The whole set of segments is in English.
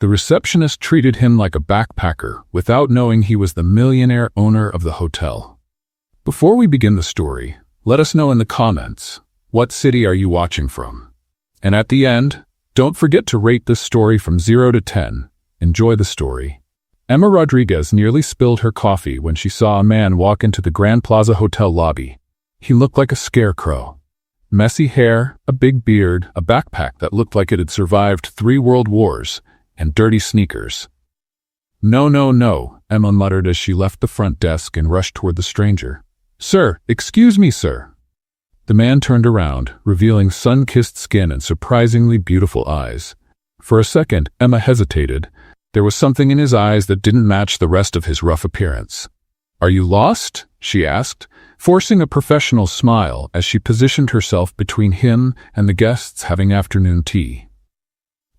The receptionist treated him like a backpacker without knowing he was the millionaire owner of the hotel. Before we begin the story, let us know in the comments, what city are you watching from? And at the end, don't forget to rate this story from 0 to 10. Enjoy the story. Emma Rodriguez nearly spilled her coffee when she saw a man walk into the Grand Plaza Hotel lobby. He looked like a scarecrow. Messy hair, a big beard, a backpack that looked like it had survived 3 world wars, and dirty sneakers. "No, no, no," Emma muttered as she left the front desk and rushed toward the stranger. "Sir, excuse me, sir." The man turned around, revealing sun-kissed skin and surprisingly beautiful eyes. For a second, Emma hesitated. There was something in his eyes that didn't match the rest of his rough appearance. "Are you lost?" she asked, forcing a professional smile as she positioned herself between him and the guests having afternoon tea.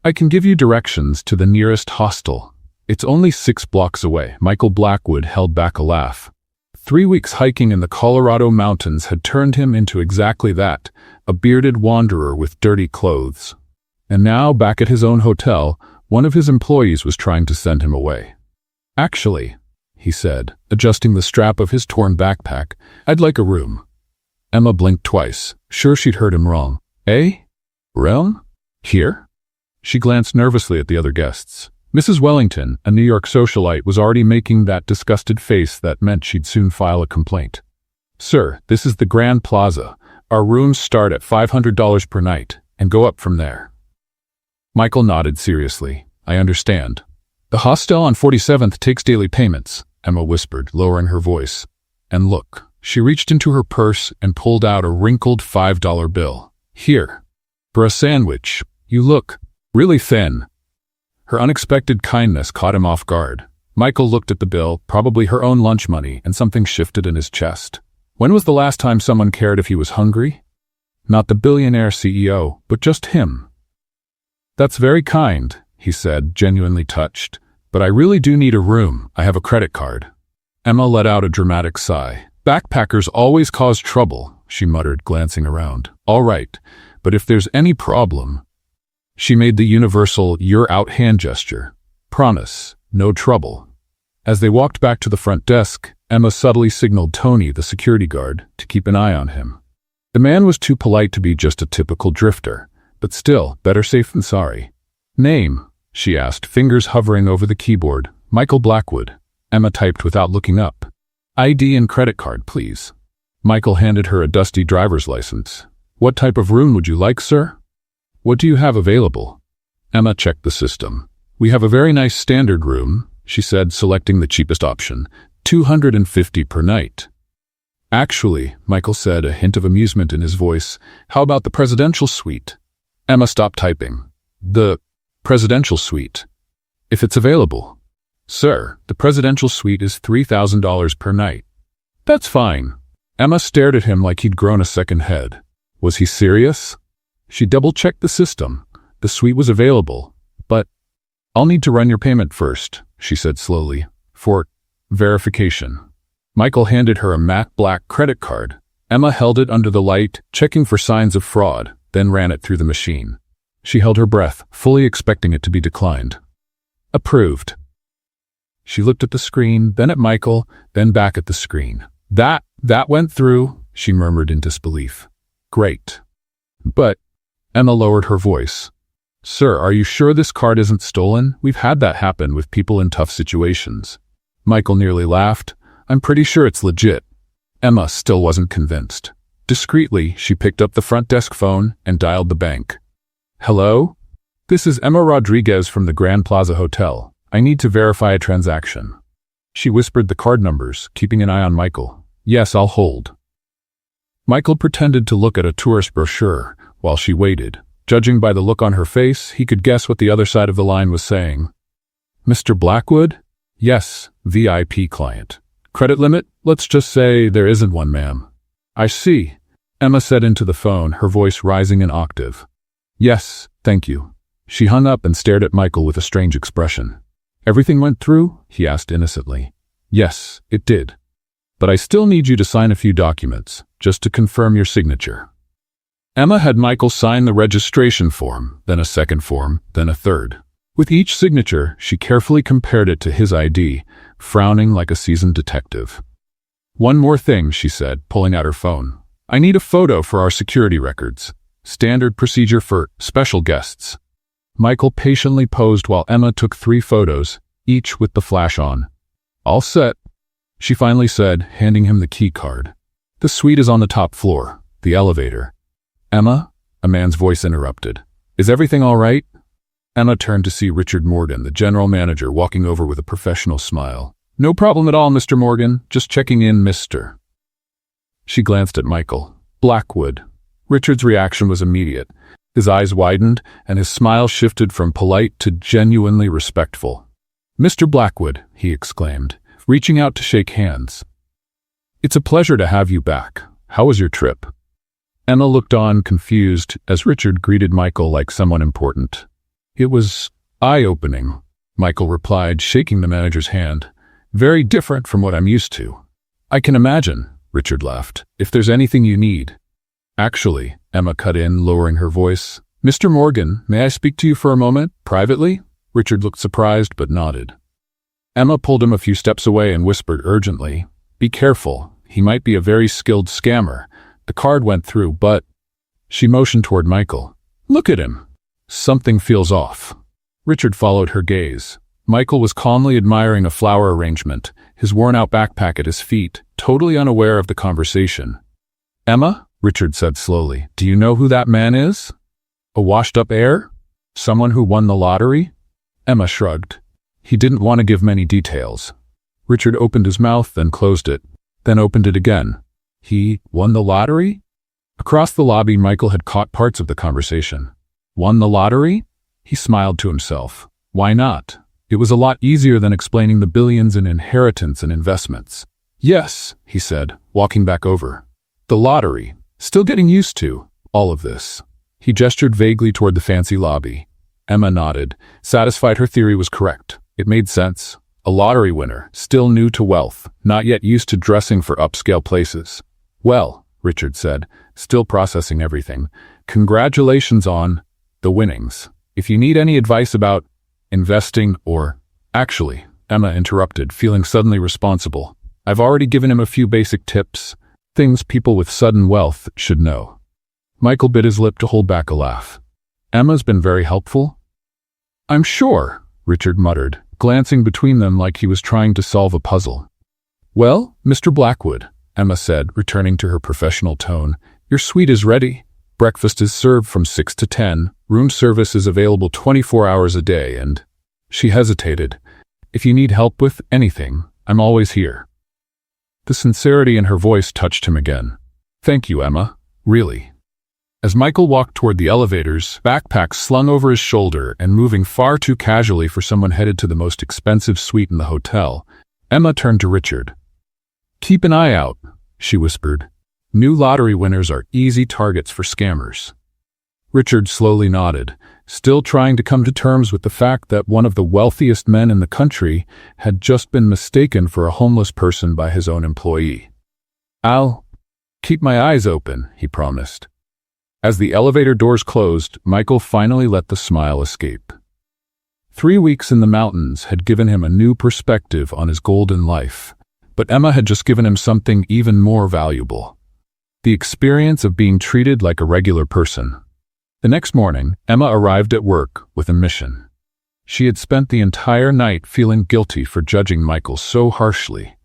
"I can give you directions to the nearest hostel. It's only 6 blocks away." Michael Blackwood held back a laugh. 3 weeks hiking in the Colorado mountains had turned him into exactly that, a bearded wanderer with dirty clothes. And now, back at his own hotel, one of his employees was trying to send him away. "Actually," he said, adjusting the strap of his torn backpack, "I'd like a room." Emma blinked twice, sure she'd heard him wrong. "Eh? Realm? Here?" She glanced nervously at the other guests. Mrs. Wellington, a New York socialite, was already making that disgusted face that meant she'd soon file a complaint. "Sir, this is the Grand Plaza. Our rooms start at $500 per night and go up from there." Michael nodded seriously. "I understand. The hostel on 47th takes daily payments," Emma whispered, lowering her voice. "And look." She reached into her purse and pulled out a wrinkled $5 bill. "Here. For a sandwich. You look really thin." Her unexpected kindness caught him off guard. Michael looked at the bill, probably her own lunch money, and something shifted in his chest. When was the last time someone cared if he was hungry? Not the billionaire CEO, but just him. "That's very kind," he said, genuinely touched. "But I really do need a room. I have a credit card." Emma let out a dramatic sigh. "Backpackers always cause trouble," she muttered, glancing around. "All right, but if there's any problem..." She made the universal "you're out" hand gesture. "Promise, no trouble." As they walked back to the front desk, Emma subtly signaled Tony, the security guard, to keep an eye on him. The man was too polite to be just a typical drifter, but still, better safe than sorry. "Name?" she asked, fingers hovering over the keyboard. "Michael Blackwood." Emma typed without looking up. "ID and credit card, please." Michael handed her a dusty driver's license. "What type of room would you like, sir?" "What do you have available?" Emma checked the system. "We have a very nice standard room," she said, selecting the cheapest option. $250 per night. "Actually," Michael said, a hint of amusement in his voice, "how about the presidential suite?" Emma stopped typing. "The presidential suite? If it's available." "Sir, the presidential suite is $3,000 per night." "That's fine." Emma stared at him like he'd grown a second head. Was he serious? She double-checked the system. The suite was available, but "I'll need to run your payment first," she said slowly, "for verification." Michael handed her a matte black credit card. Emma held it under the light, checking for signs of fraud, then ran it through the machine. She held her breath, fully expecting it to be declined. "Approved." She looked at the screen, then at Michael, then back at the screen. That went through," she murmured in disbelief. "Great. But..." Emma lowered her voice. "Sir, are you sure this card isn't stolen? We've had that happen with people in tough situations." Michael nearly laughed. "I'm pretty sure it's legit." Emma still wasn't convinced. Discreetly, she picked up the front desk phone and dialed the bank. "Hello? This is Emma Rodriguez from the Grand Plaza Hotel. I need to verify a transaction." She whispered the card numbers, keeping an eye on Michael. "Yes, I'll hold." Michael pretended to look at a tourist brochure while she waited. Judging by the look on her face, he could guess what the other side of the line was saying. "Mr. Blackwood?" "Yes, VIP client." "Credit limit? Let's just say there isn't one, ma'am." "I see," Emma said into the phone, her voice rising an octave. "Yes, thank you." She hung up and stared at Michael with a strange expression. "Everything went through?" he asked innocently. "Yes, it did. But I still need you to sign a few documents, just to confirm your signature." Emma had Michael sign the registration form, then a second form, then a third. With each signature, she carefully compared it to his ID, frowning like a seasoned detective. "One more thing," she said, pulling out her phone. "I need a photo for our security records. Standard procedure for special guests." Michael patiently posed while Emma took 3 photos, each with the flash on. "All set," she finally said, handing him the key card. "The suite is on the top floor, the elevator." "Emma?" a man's voice interrupted. "Is everything all right?" Emma turned to see Richard Morgan, the general manager, walking over with a professional smile. "No problem at all, Mr. Morgan. Just checking in, Mr." She glanced at Michael. Blackwood. Richard's reaction was immediate. His eyes widened, and his smile shifted from polite to genuinely respectful. "Mr. Blackwood," he exclaimed, reaching out to shake hands. "It's a pleasure to have you back. How was your trip?" Emma looked on, confused, as Richard greeted Michael like someone important. "It was eye-opening," Michael replied, shaking the manager's hand. "Very different from what I'm used to." "I can imagine," Richard laughed. "If there's anything you need." "Actually," Emma cut in, lowering her voice. "Mr. Morgan, may I speak to you for a moment, privately?" Richard looked surprised but nodded. Emma pulled him a few steps away and whispered urgently, "Be careful. He might be a very skilled scammer. The card went through, but—" She motioned toward Michael. "Look at him. Something feels off." Richard followed her gaze. Michael was calmly admiring a flower arrangement, his worn-out backpack at his feet, totally unaware of the conversation. "Emma," Richard said slowly, "do you know who that man is? A washed-up heir? Someone who won the lottery?" Emma shrugged. He didn't want to give many details. Richard opened his mouth, then closed it, then opened it again. "He won the lottery?" Across the lobby, Michael had caught parts of the conversation. "Won the lottery?" He smiled to himself. Why not? It was a lot easier than explaining the billions in inheritance and investments. "Yes," he said, walking back over. "The lottery. Still getting used to all of this." He gestured vaguely toward the fancy lobby. Emma nodded, satisfied her theory was correct. It made sense. A lottery winner, still new to wealth, not yet used to dressing for upscale places. "Well," Richard said, still processing everything, "congratulations on the winnings. If you need any advice about investing or—" "Actually," Emma interrupted, feeling suddenly responsible. "I've already given him a few basic tips, things people with sudden wealth should know." Michael bit his lip to hold back a laugh. "Emma's been very helpful?" "I'm sure," Richard muttered, glancing between them like he was trying to solve a puzzle. "Well, Mr. Blackwood," Emma said, returning to her professional tone, "your suite is ready. Breakfast is served from 6 to 10. Room service is available 24 hours a day, and—" She hesitated. "If you need help with anything, I'm always here." The sincerity in her voice touched him again. "Thank you, Emma. Really." As Michael walked toward the elevators, backpack slung over his shoulder and moving far too casually for someone headed to the most expensive suite in the hotel, Emma turned to Richard. "Keep an eye out," she whispered. "New lottery winners are easy targets for scammers." Richard slowly nodded, still trying to come to terms with the fact that one of the wealthiest men in the country had just been mistaken for a homeless person by his own employee. "I'll keep my eyes open," he promised. As the elevator doors closed, Michael finally let the smile escape. 3 weeks in the mountains had given him a new perspective on his golden life, but Emma had just given him something even more valuable: the experience of being treated like a regular person. The next morning, Emma arrived at work with a mission. She had spent the entire night feeling guilty for judging Michael so harshly.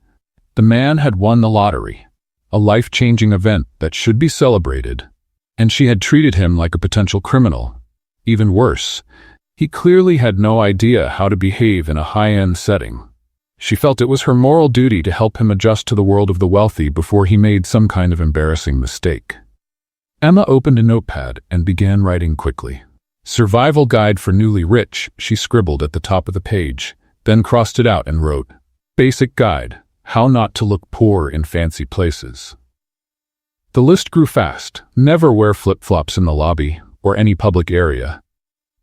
The man had won the lottery, a life-changing event that should be celebrated, and she had treated him like a potential criminal. Even worse, he clearly had no idea how to behave in a high-end setting. She felt it was her moral duty to help him adjust to the world of the wealthy before he made some kind of embarrassing mistake. Emma opened a notepad and began writing quickly. "Survival Guide for Newly Rich," she scribbled at the top of the page, then crossed it out and wrote, "Basic Guide, How Not to Look Poor in Fancy Places." The list grew fast. Never wear flip-flops in the lobby or any public area.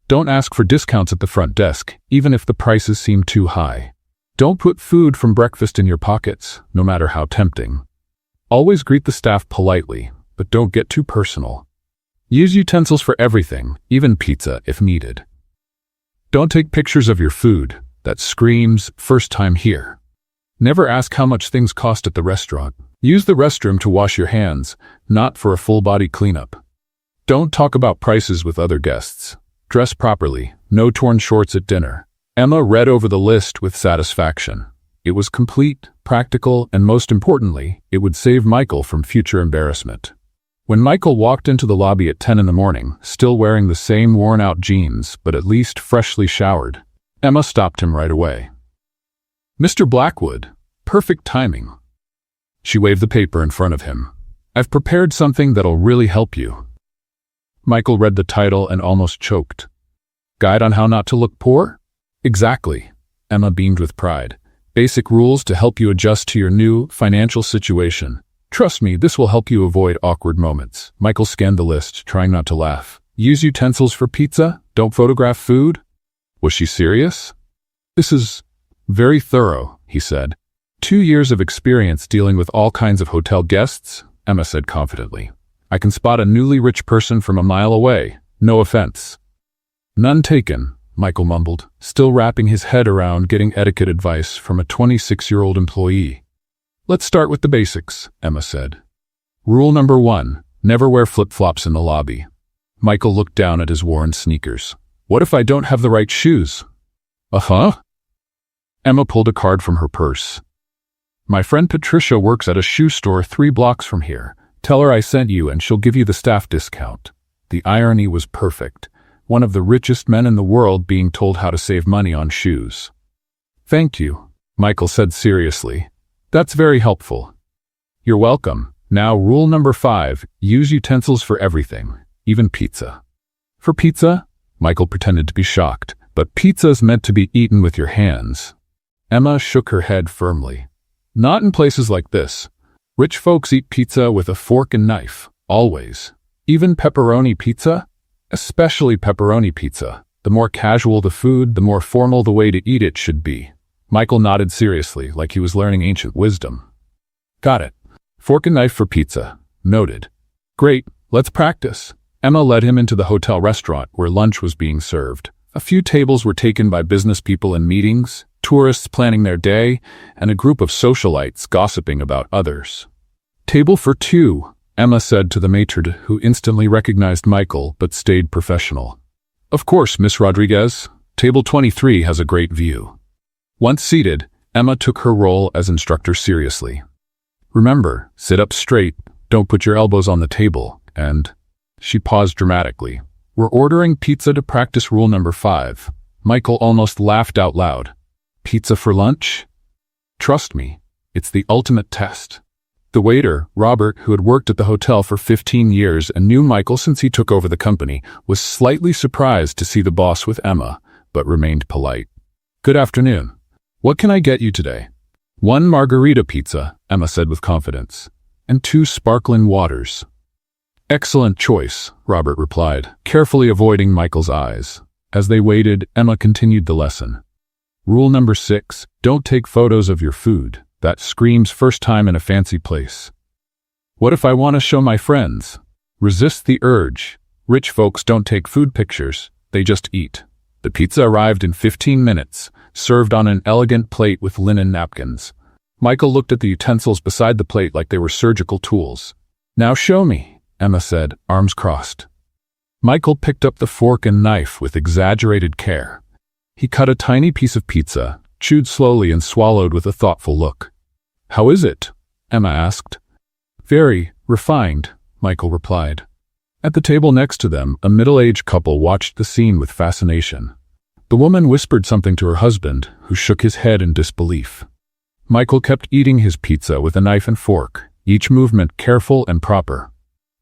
Don't ask for discounts at the front desk, even if the prices seem too high. Don't put food from breakfast in your pockets, no matter how tempting. Always greet the staff politely, but don't get too personal. Use utensils for everything, even pizza if needed. Don't take pictures of your food. That screams, first time here. Never ask how much things cost at the restaurant. Use the restroom to wash your hands, not for a full-body cleanup. Don't talk about prices with other guests. Dress properly. No torn shorts at dinner. Emma read over the list with satisfaction. It was complete, practical, and most importantly, it would save Michael from future embarrassment. When Michael walked into the lobby at 10 in the morning, still wearing the same worn-out jeans, but at least freshly showered, Emma stopped him right away. "Mr. Blackwood, perfect timing." She waved the paper in front of him. "I've prepared something that'll really help you." Michael read the title and almost choked. "Guide on how not to look poor?" "Exactly." Emma beamed with pride. "Basic rules to help you adjust to your new financial situation. Trust me, this will help you avoid awkward moments." Michael scanned the list, trying not to laugh. "Use utensils for pizza. Don't photograph food." Was she serious? "This is very thorough," he said. 2 years of experience dealing with all kinds of hotel guests," Emma said confidently. "I can spot a newly rich person from a mile away. No offense." "None taken," Michael mumbled, still wrapping his head around getting etiquette advice from a 26-year-old employee. "Let's start with the basics," Emma said. "Rule number 1, never wear flip-flops in the lobby." Michael looked down at his worn sneakers. "What if I don't have the right shoes?" "Uh-huh." Emma pulled a card from her purse. "My friend Patricia works at a shoe store 3 blocks from here. Tell her I sent you and she'll give you the staff discount." The irony was perfect. One of the richest men in the world being told how to save money on shoes. "Thank you," Michael said seriously. "That's very helpful." "You're welcome. Now, rule number 5, use utensils for everything, even pizza." "For pizza?" Michael pretended to be shocked. "But pizza's meant to be eaten with your hands." Emma shook her head firmly. "Not in places like this. Rich folks eat pizza with a fork and knife, always. Even pepperoni pizza? Especially pepperoni pizza. The more casual the food, the more formal the way to eat it should be." Michael nodded seriously, like he was learning ancient wisdom. "Got it. Fork and knife for pizza. Noted." "Great, let's practice." Emma led him into the hotel restaurant where lunch was being served. A few tables were taken by business people in meetings, tourists planning their day, and a group of socialites gossiping about others. "Table for 2, Emma said to the matron, who instantly recognized Michael but stayed professional. "Of course, Miss Rodriguez. Table 23 has a great view." Once seated, Emma took her role as instructor seriously. "Remember, sit up straight, don't put your elbows on the table, and..." She paused dramatically. "We're ordering pizza to practice rule number 5. Michael almost laughed out loud. "Pizza for lunch?" "Trust me, it's the ultimate test." The waiter, Robert, who had worked at the hotel for 15 years and knew Michael since he took over the company, was slightly surprised to see the boss with Emma, but remained polite. "Good afternoon. What can I get you today?" "1 margarita pizza," Emma said with confidence, "and 2 sparkling waters." "Excellent choice," Robert replied, carefully avoiding Michael's eyes. As they waited, Emma continued the lesson. Rule number 6, don't take photos of your food. That screams first time in a fancy place. "What if I want to show my friends?" Resist the urge. Rich folks don't take food pictures, they just eat. The pizza arrived in 15 minutes, served on an elegant plate with linen napkins. Michael looked at the utensils beside the plate like they were surgical tools. "Now show me," Emma said, arms crossed. Michael picked up the fork and knife with exaggerated care. He cut a tiny piece of pizza, chewed slowly and swallowed with a thoughtful look. "How is it?" Emma asked. "Very refined," Michael replied. At the table next to them, a middle-aged couple watched the scene with fascination. The woman whispered something to her husband, who shook his head in disbelief. Michael kept eating his pizza with a knife and fork, each movement careful and proper.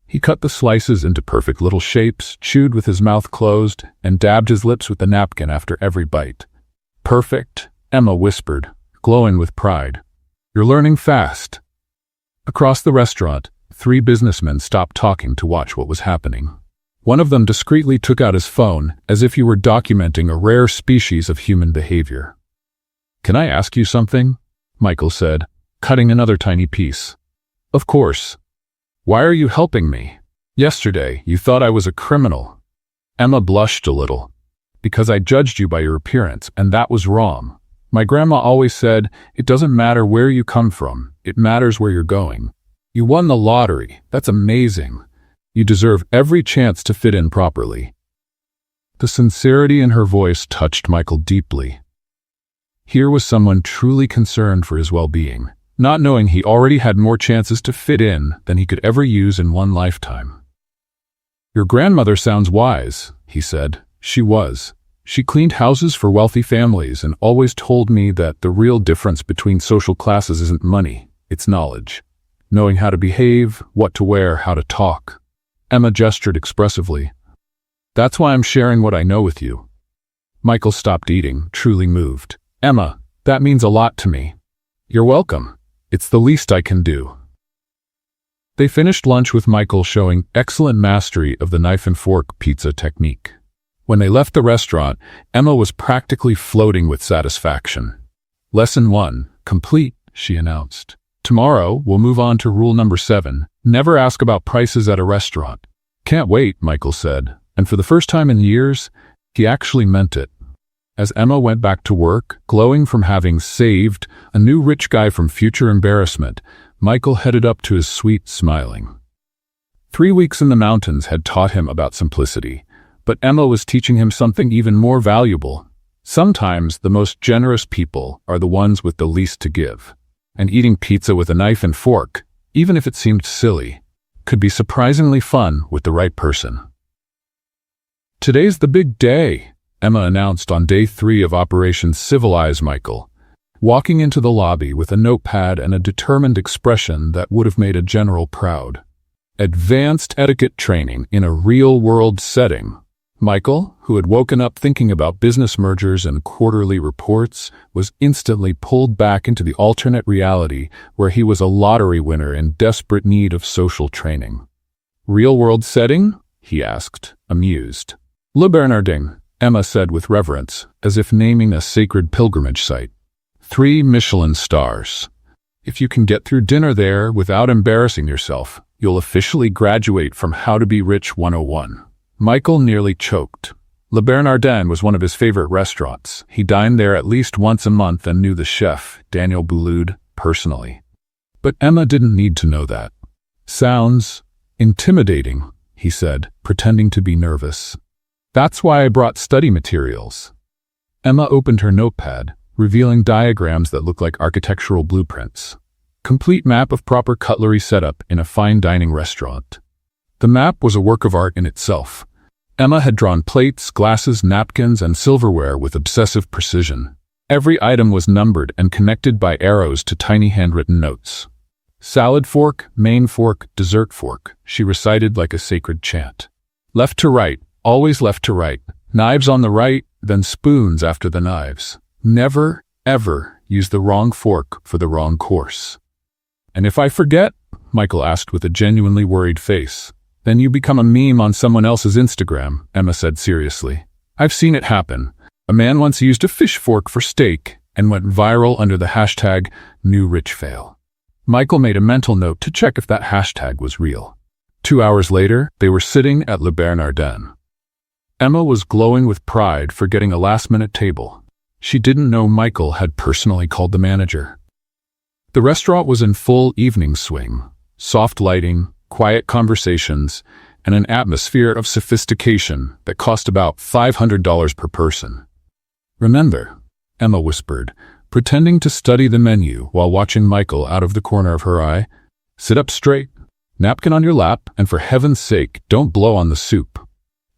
He cut the slices into perfect little shapes, chewed with his mouth closed, and dabbed his lips with the napkin after every bite. "Perfect," Emma whispered, glowing with pride. "You're learning fast." Across the restaurant, 3 businessmen stopped talking to watch what was happening. One of them discreetly took out his phone, as if he were documenting a rare species of human behavior. "Can I ask you something?" Michael said, cutting another tiny piece. "Of course. Why are you helping me? Yesterday, you thought I was a criminal." Emma blushed a little. because I judged you by your appearance, and that was wrong. My grandma always said, it doesn't matter where you come from, it matters where you're going. You won the lottery. That's amazing. You deserve every chance to fit in properly." The sincerity in her voice touched Michael deeply. Here was someone truly concerned for his well-being, not knowing he already had more chances to fit in than he could ever use in one lifetime. "Your grandmother sounds wise," he said. "She was. She cleaned houses for wealthy families and always told me that the real difference between social classes isn't money, it's knowledge. Knowing how to behave, what to wear, how to talk." Emma gestured expressively. "That's why I'm sharing what I know with you." Michael stopped eating, truly moved. "Emma, that means a lot to me." "You're welcome. It's the least I can do." They finished lunch with Michael showing excellent mastery of the knife and fork pizza technique. When they left the restaurant, Emma was practically floating with satisfaction. "Lesson 1, complete," she announced. "Tomorrow, we'll move on to rule number 7, never ask about prices at a restaurant." "Can't wait," Michael said, and for the first time in years, he actually meant it. As Emma went back to work, glowing from having saved a new rich guy from future embarrassment, Michael headed up to his suite smiling. 3 weeks in the mountains had taught him about simplicity, but Emma was teaching him something even more valuable. Sometimes the most generous people are the ones with the least to give, and eating pizza with a knife and fork, even if it seemed silly, could be surprisingly fun with the right person. "Today's the big day," Emma announced on day 3 of Operation Civilize Michael, walking into the lobby with a notepad and a determined expression that would have made a general proud. Advanced etiquette training in a real-world setting. Michael, who had woken up thinking about business mergers and quarterly reports, was instantly pulled back into the alternate reality where he was a lottery winner in desperate need of social training. "Real-world setting?" he asked, amused. "Le Bernardin," Emma said with reverence, as if naming a sacred pilgrimage site. 3 Michelin stars. If you can get through dinner there without embarrassing yourself, you'll officially graduate from How to Be Rich 101. Michael nearly choked. Le Bernardin was one of his favorite restaurants. He dined there at least once a month and knew the chef, Daniel Boulud, personally. But Emma didn't need to know that. "Sounds intimidating," he said, pretending to be nervous. "That's why I brought study materials." Emma opened her notepad, revealing diagrams that looked like architectural blueprints. Complete map of proper cutlery setup in a fine dining restaurant. The map was a work of art in itself. Emma had drawn plates, glasses, napkins, and silverware with obsessive precision. Every item was numbered and connected by arrows to tiny handwritten notes. "Salad fork, main fork, dessert fork," she recited like a sacred chant. "Left to right, always left to right. Knives on the right, then spoons after the knives. Never, ever use the wrong fork for the wrong course." "And if I forget?" Michael asked with a genuinely worried face. "Then you become a meme on someone else's Instagram," Emma said seriously. "I've seen it happen. A man once used a fish fork for steak and went viral under the hashtag #NewRichFail. Michael made a mental note to check if that hashtag was real. 2 hours later, they were sitting at Le Bernardin. Emma was glowing with pride for getting a last-minute table. She didn't know Michael had personally called the manager. The restaurant was in full evening swing, soft lighting, quiet conversations, and an atmosphere of sophistication that cost about $500 per person. "Remember," Emma whispered, pretending to study the menu while watching Michael out of the corner of her eye, "sit up straight, napkin on your lap, and for heaven's sake, don't blow on the soup."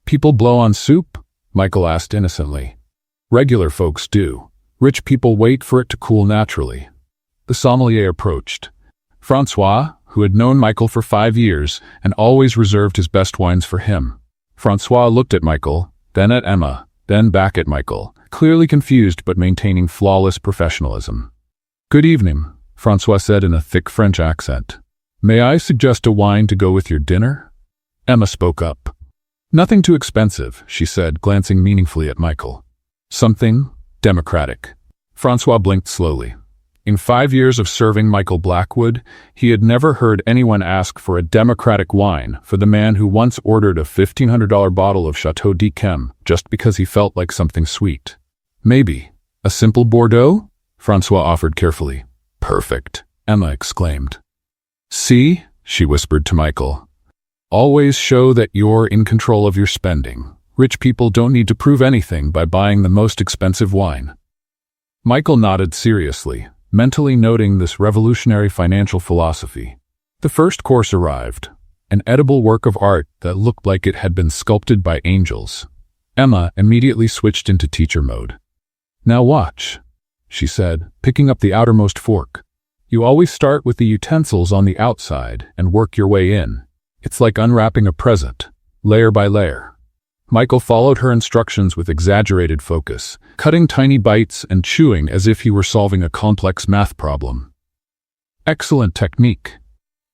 "People blow on soup?" Michael asked innocently. "Regular folks do. Rich people wait for it to cool naturally." The sommelier approached. Francois, who had known Michael for 5 years and always reserved his best wines for him. Francois looked at Michael, then at Emma, then back at Michael, clearly confused but maintaining flawless professionalism. "Good evening," Francois said in a thick French accent. "May I suggest a wine to go with your dinner?" Emma spoke up. "Nothing too expensive," she said, glancing meaningfully at Michael. "Something democratic." Francois blinked slowly. In 5 years of serving Michael Blackwood, he had never heard anyone ask for a democratic wine for the man who once ordered a $1,500 bottle of Chateau d'Yquem just because he felt like something sweet. Maybe a simple Bordeaux? Francois offered carefully. Perfect, Emma exclaimed. See, she whispered to Michael. Always show that you're in control of your spending. Rich people don't need to prove anything by buying the most expensive wine. Michael nodded seriously, mentally noting this revolutionary financial philosophy. The first course arrived, an edible work of art that looked like it had been sculpted by angels. Emma immediately switched into teacher mode. Now watch, she said, picking up the outermost fork. You always start with the utensils on the outside and work your way in. It's like unwrapping a present, layer by layer. Michael followed her instructions with exaggerated focus, cutting tiny bites and chewing as if he were solving a complex math problem. Excellent technique,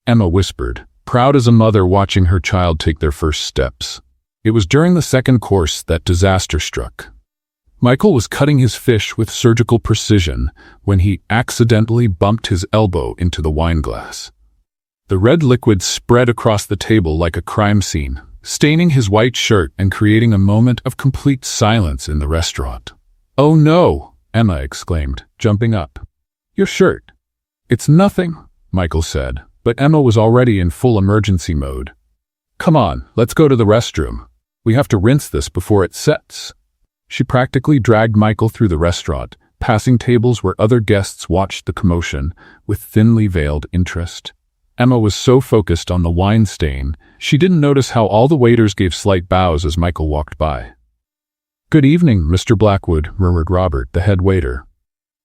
Emma whispered, proud as a mother watching her child take their first steps. It was during the second course that disaster struck. Michael was cutting his fish with surgical precision when he accidentally bumped his elbow into the wine glass. The red liquid spread across the table like a crime scene, staining his white shirt and creating a moment of complete silence in the restaurant. "Oh no!" Emma exclaimed, jumping up. "Your shirt." "It's nothing," Michael said, but Emma was already in full emergency mode. "Come on, let's go to the restroom. We have to rinse this before it sets." She practically dragged Michael through the restaurant, passing tables where other guests watched the commotion with thinly veiled interest. Emma was so focused on the wine stain, she didn't notice how all the waiters gave slight bows as Michael walked by. "Good evening, Mr. Blackwood," murmured Robert, the head waiter.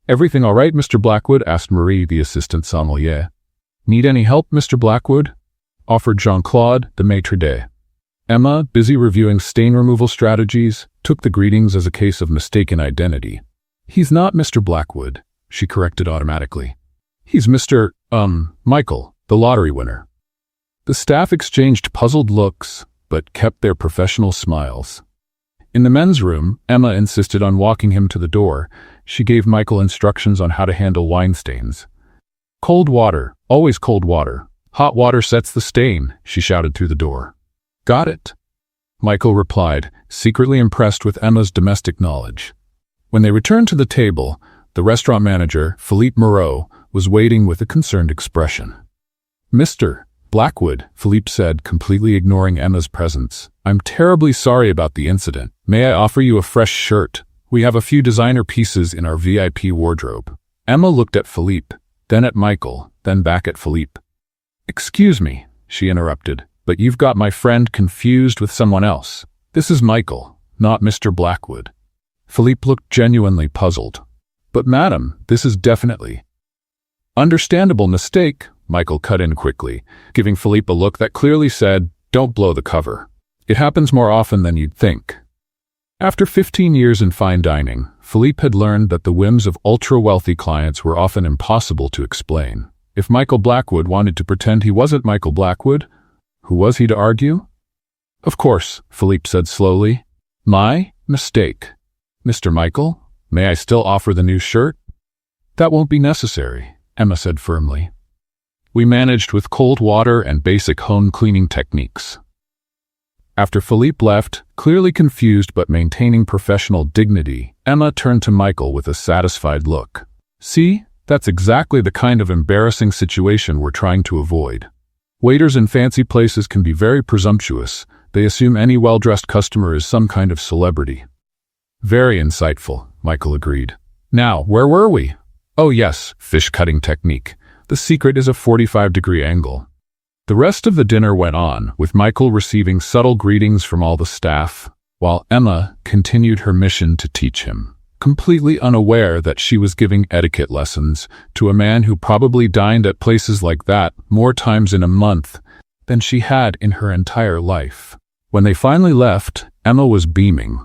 "Everything all right, Mr. Blackwood?" asked Marie, the assistant sommelier. "Need any help, Mr. Blackwood?" offered Jean-Claude, the maitre d'. Emma, busy reviewing stain removal strategies, took the greetings as a case of mistaken identity. "He's not Mr. Blackwood," she corrected automatically. "He's Mr. Michael, the lottery winner." The staff exchanged puzzled looks, but kept their professional smiles. In the men's room, Emma insisted on walking him to the door. She gave Michael instructions on how to handle wine stains. "Cold water, always cold water. Hot water sets the stain," she shouted through the door. "Got it," Michael replied, secretly impressed with Emma's domestic knowledge. When they returned to the table, the restaurant manager, Philippe Moreau, was waiting with a concerned expression. "Mr. Blackwood," Philippe said, completely ignoring Emma's presence, "I'm terribly sorry about the incident. May I offer you a fresh shirt? We have a few designer pieces in our VIP wardrobe." Emma looked at Philippe, then at Michael, then back at Philippe. "Excuse me," she interrupted, "but you've got my friend confused with someone else. This is Michael, not Mr. Blackwood." Philippe looked genuinely puzzled. "But madam, this is definitely—" "Understandable mistake," Michael cut in quickly, giving Philippe a look that clearly said, "Don't blow the cover. It happens more often than you'd think." After 15 years in fine dining, Philippe had learned that the whims of ultra-wealthy clients were often impossible to explain. If Michael Blackwood wanted to pretend he wasn't Michael Blackwood, who was he to argue? "Of course," Philippe said slowly. "My mistake. Mr. Michael, may I still offer the new shirt?" "That won't be necessary," Emma said firmly. "We managed with cold water and basic home cleaning techniques." After Philippe left, clearly confused but maintaining professional dignity, Emma turned to Michael with a satisfied look. "See, that's exactly the kind of embarrassing situation we're trying to avoid. Waiters in fancy places can be very presumptuous. They assume any well-dressed customer is some kind of celebrity." "Very insightful," Michael agreed. "Now, where were we? Oh yes, fish cutting technique. The secret is a 45-degree angle." The rest of the dinner went on, with Michael receiving subtle greetings from all the staff, while Emma continued her mission to teach him, completely unaware that she was giving etiquette lessons to a man who probably dined at places like that more times in a month than she had in her entire life. When they finally left, Emma was beaming.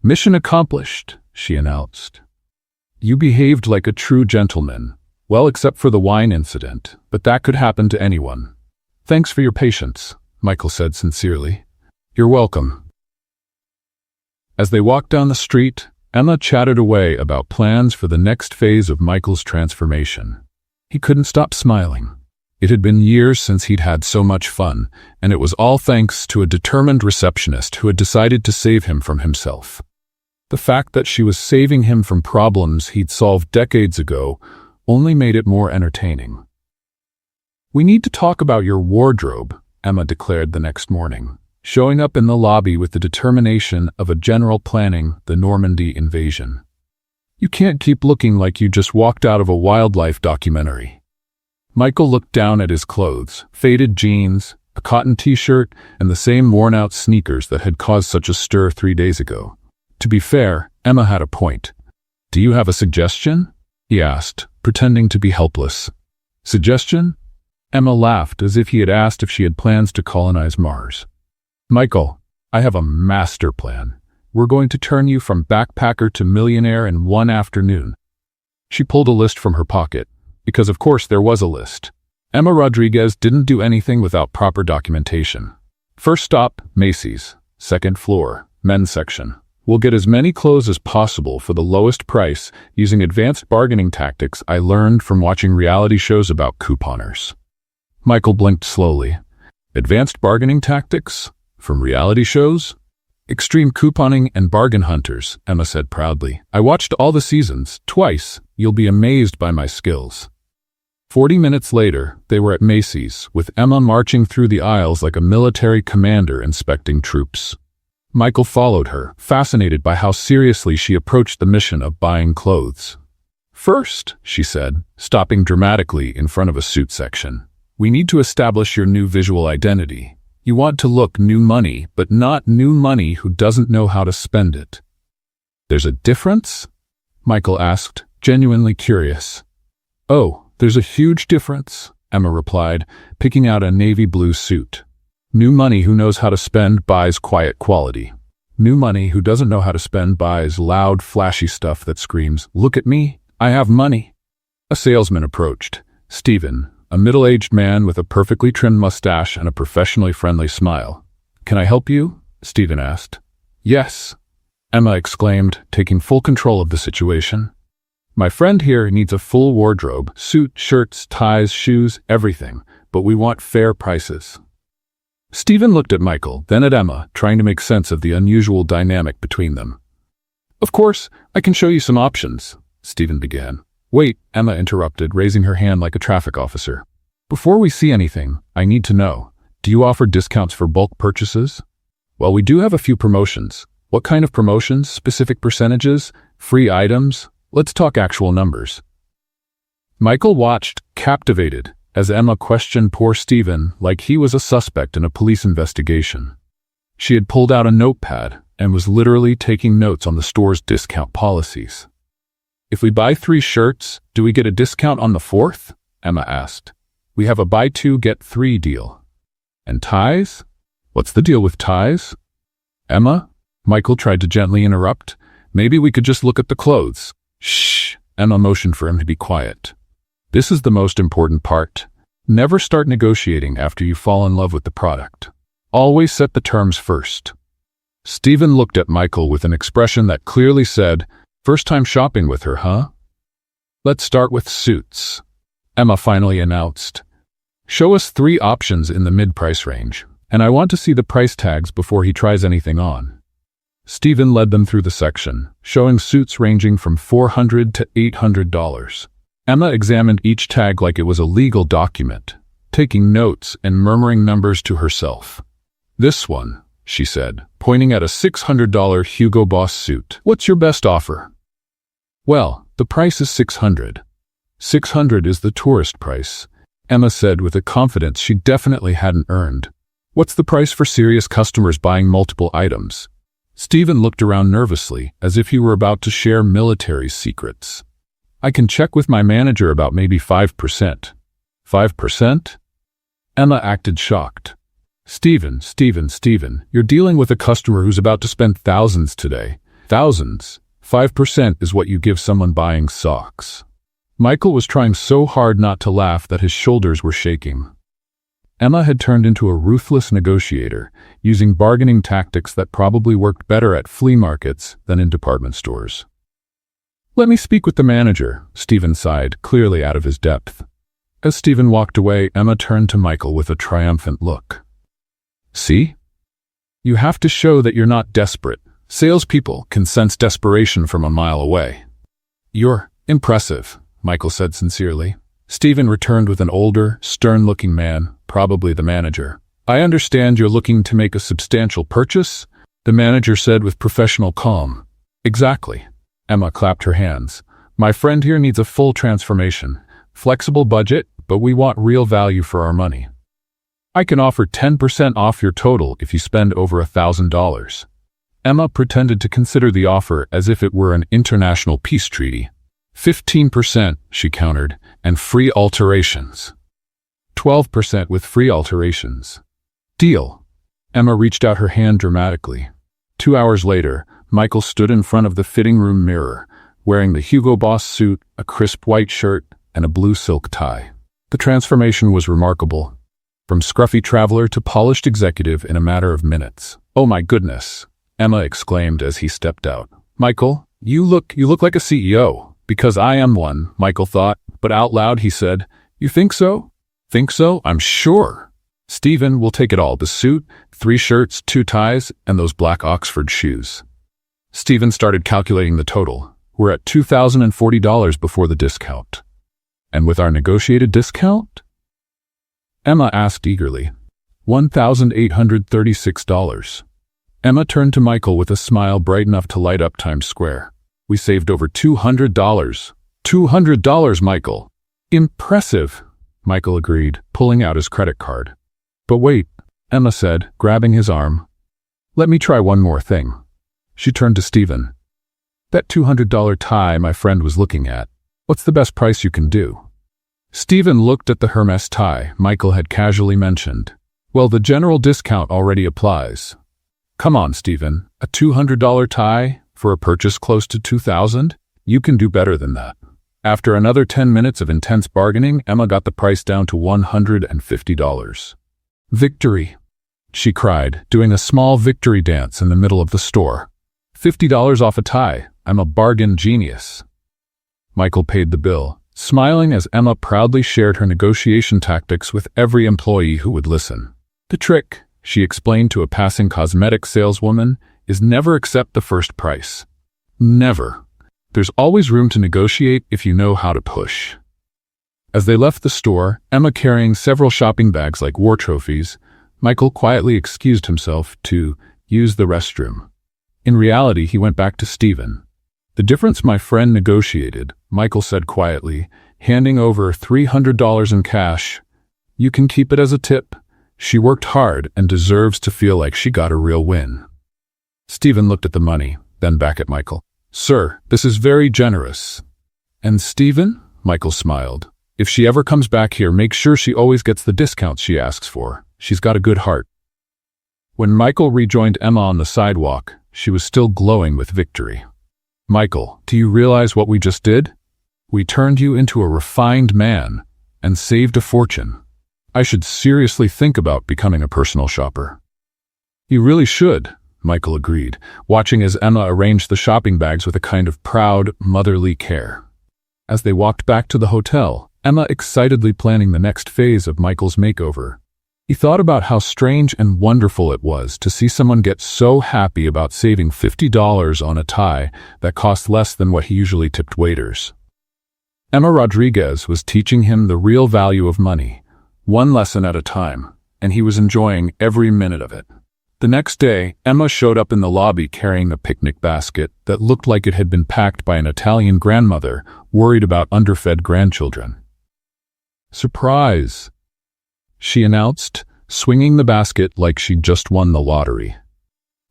"Mission accomplished," she announced. "You behaved like a true gentleman. Well, except for the wine incident, but that could happen to anyone. Thanks for your patience," Michael said sincerely. "You're welcome." As they walked down the street, Emma chatted away about plans for the next phase of Michael's transformation. He couldn't stop smiling. It had been years since he'd had so much fun, and it was all thanks to a determined receptionist who had decided to save him from himself. The fact that she was saving him from problems he'd solved decades ago only made it more entertaining. "We need to talk about your wardrobe," Emma declared the next morning, showing up in the lobby with the determination of a general planning the Normandy invasion. "You can't keep looking like you just walked out of a wildlife documentary." Michael looked down at his clothes, faded jeans, a cotton t-shirt, and the same worn-out sneakers that had caused such a stir 3 days ago. To be fair, Emma had a point. "Do you have a suggestion?" he asked, pretending to be helpless. "Suggestion?" Emma laughed as if he had asked if she had plans to colonize Mars. "Michael, I have a master plan. We're going to turn you from backpacker to millionaire in one afternoon." She pulled a list from her pocket, because of course there was a list. Emma Rodriguez didn't do anything without proper documentation. "First stop, Macy's. Second floor, men's section. We'll get as many clothes as possible for the lowest price using advanced bargaining tactics I learned from watching reality shows about couponers." Michael blinked slowly. "Advanced bargaining tactics? From reality shows?" "Extreme couponing and bargain hunters," Emma said proudly. "I watched all the seasons, twice. You'll be amazed by my skills." 40 minutes later, they were at Macy's, with Emma marching through the aisles like a military commander inspecting troops. Michael followed her, fascinated by how seriously she approached the mission of buying clothes. "First," she said, stopping dramatically in front of a suit section, "we need to establish your new visual identity. You want to look new money, but not new money who doesn't know how to spend it." "There's a difference?" Michael asked, genuinely curious. "Oh, there's a huge difference," Emma replied, picking out a navy blue suit. "New money who knows how to spend buys quiet quality. New money who doesn't know how to spend buys loud, flashy stuff that screams, 'Look at me, I have money.'" A salesman approached. Stephen, a middle-aged man with a perfectly trimmed mustache and a professionally friendly smile. "Can I help you?" Stephen asked. "Yes," Emma exclaimed, taking full control of the situation. "My friend here needs a full wardrobe, suit, shirts, ties, shoes, everything, but we want fair prices." Stephen looked at Michael, then at Emma, trying to make sense of the unusual dynamic between them. "Of course, I can show you some options," Stephen began. "Wait," Emma interrupted, raising her hand like a traffic officer. "Before we see anything, I need to know, do you offer discounts for bulk purchases?" "Well, we do have a few promotions." "What kind of promotions? Specific percentages? Free items? Let's talk actual numbers." Michael watched, captivated, as Emma questioned poor Stephen like he was a suspect in a police investigation. She had pulled out a notepad and was literally taking notes on the store's discount policies. "If we buy 3 shirts, do we get a discount on the 4th?" Emma asked. "We have a buy 2, get 3 deal." "And ties? What's the deal with ties?" "Emma?" Michael tried to gently interrupt. "Maybe we could just look at the clothes." "Shh," Emma motioned for him to be quiet. "This is the most important part. Never start negotiating after you fall in love with the product. Always set the terms first." Stephen looked at Michael with an expression that clearly said, "First time shopping with her, huh?" "Let's start with suits," Emma finally announced. "Show us 3 options in the mid-price range, and I want to see the price tags before he tries anything on." Stephen led them through the section, showing suits ranging from $400 to $800. Emma examined each tag like it was a legal document, taking notes and murmuring numbers to herself. "This one," she said, pointing at a $600 Hugo Boss suit. "What's your best offer?" "Well, the price is $600. $600 is the tourist price," Emma said with a confidence she definitely hadn't earned. "What's the price for serious customers buying multiple items?" Stephen looked around nervously, as if he were about to share military secrets. "I can check with my manager about maybe 5%. 5%? Emma acted shocked. Stephen, you're dealing with a customer who's about to spend thousands today. Thousands. 5% is what you give someone buying socks." Michael was trying so hard not to laugh that his shoulders were shaking. Emma had turned into a ruthless negotiator, using bargaining tactics that probably worked better at flea markets than in department stores. "Let me speak with the manager," Stephen sighed, clearly out of his depth. As Stephen walked away, Emma turned to Michael with a triumphant look. "See? You have to show that you're not desperate. Salespeople can sense desperation from a mile away." "You're impressive," Michael said sincerely. Stephen returned with an older, stern-looking man, probably the manager. "I understand you're looking to make a substantial purchase," the manager said with professional calm. "Exactly." Emma clapped her hands. "My friend here needs a full transformation. Flexible budget, but we want real value for our money. I can offer 10% off your total if you spend over $1,000. Emma pretended to consider the offer as if it were an international peace treaty. 15%, she countered, and free alterations. 12% with free alterations. Deal. Emma reached out her hand dramatically. 2 hours later, Michael stood in front of the fitting room mirror, wearing the Hugo Boss suit, a crisp white shirt, and a blue silk tie. The transformation was remarkable. From scruffy traveler to polished executive in a matter of minutes. "Oh my goodness," Emma exclaimed as he stepped out. "Michael, you look like a CEO." "Because I am one," Michael thought, but out loud he said, "You think so?" "Think so? I'm sure." "Stephen, we'll take it all. The suit, 3 shirts, 2 ties, and those black Oxford shoes." Stephen started calculating the total. "We're at $2,040 before the discount." "And with our negotiated discount?" Emma asked eagerly. $1,836. Emma turned to Michael with a smile bright enough to light up Times Square. "We saved over $200. $200, Michael." "Impressive," Michael agreed, pulling out his credit card. "But wait," Emma said, grabbing his arm. "Let me try one more thing." She turned to Stephen. "That $200 tie my friend was looking at. What's the best price you can do?" Stephen looked at the Hermes tie Michael had casually mentioned. "Well, the general discount already applies." "Come on, Stephen, a $200 tie for a purchase close to $2,000? You can do better than that." After another 10 minutes of intense bargaining, Emma got the price down to $150. "Victory!" she cried, doing a small victory dance in the middle of the store. $50 off a tie. I'm a bargain genius." Michael paid the bill, smiling as Emma proudly shared her negotiation tactics with every employee who would listen. "The trick," she explained to a passing cosmetic saleswoman, "is never accept the first price. Never. There's always room to negotiate if you know how to push." As they left the store, Emma carrying several shopping bags like war trophies, Michael quietly excused himself to use the restroom. In reality, he went back to Stephen. "The difference my friend negotiated," Michael said quietly, handing over $300 in cash. "You can keep it as a tip. She worked hard and deserves to feel like she got a real win." Stephen looked at the money, then back at Michael. "Sir, this is very generous." "And Stephen?" Michael smiled. "If she ever comes back here, make sure she always gets the discounts she asks for. She's got a good heart." When Michael rejoined Emma on the sidewalk, she was still glowing with victory. "Michael, do you realize what we just did? We turned you into a refined man and saved a fortune. I should seriously think about becoming a personal shopper." "You really should," Michael agreed, watching as Emma arranged the shopping bags with a kind of proud, motherly care. As they walked back to the hotel, Emma excitedly planning the next phase of Michael's makeover. He thought about how strange and wonderful it was to see someone get so happy about saving $50 on a tie that cost less than what he usually tipped waiters. Emma Rodriguez was teaching him the real value of money, one lesson at a time, and he was enjoying every minute of it. The next day, Emma showed up in the lobby carrying a picnic basket that looked like it had been packed by an Italian grandmother worried about underfed grandchildren. "Surprise!" she announced, swinging the basket like she'd just won the lottery.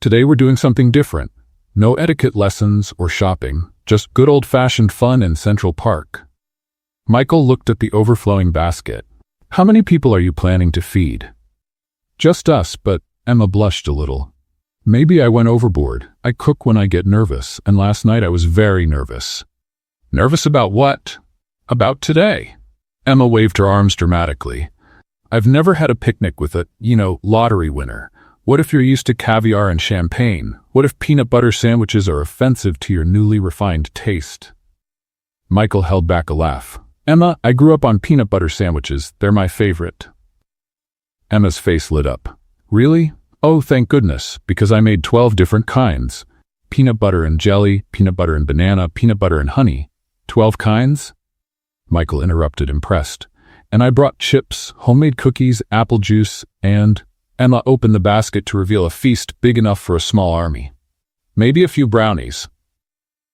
"Today we're doing something different. No etiquette lessons or shopping, just good old-fashioned fun in Central Park." Michael looked at the overflowing basket. "How many people are you planning to feed?" "Just us, but..." Emma blushed a little. "Maybe I went overboard. I cook when I get nervous, and last night I was very nervous." "Nervous about what?" "About today." Emma waved her arms dramatically. I've never had a picnic with a, lottery winner. What if you're used to caviar and champagne? What if peanut butter sandwiches are offensive to your newly refined taste? Michael held back a laugh. Emma, I grew up on peanut butter sandwiches. They're my favorite. Emma's face lit up. Really? Oh, thank goodness, because I made 12 different kinds. Peanut butter and jelly, peanut butter and banana, peanut butter and honey. 12 kinds? Michael interrupted, impressed. And I brought chips, homemade cookies, apple juice, and... Emma opened the basket to reveal a feast big enough for a small army. Maybe a few brownies.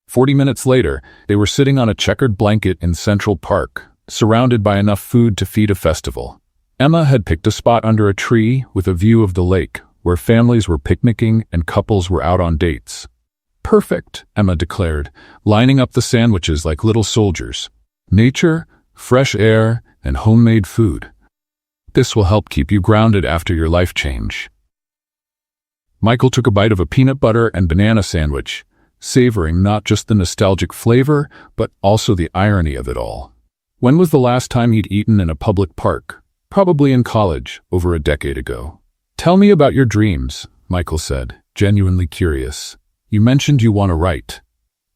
40 minutes later, they were sitting on a checkered blanket in Central Park, surrounded by enough food to feed a festival. Emma had picked a spot under a tree with a view of the lake, where families were picnicking and couples were out on dates. Perfect, Emma declared, lining up the sandwiches like little soldiers. Nature, fresh air, and homemade food. This will help keep you grounded after your life change. Michael took a bite of a peanut butter and banana sandwich, savoring not just the nostalgic flavor, but also the irony of it all. When was the last time he'd eaten in a public park? Probably in college, over a decade ago. Tell me about your dreams, Michael said, genuinely curious. You mentioned you want to write.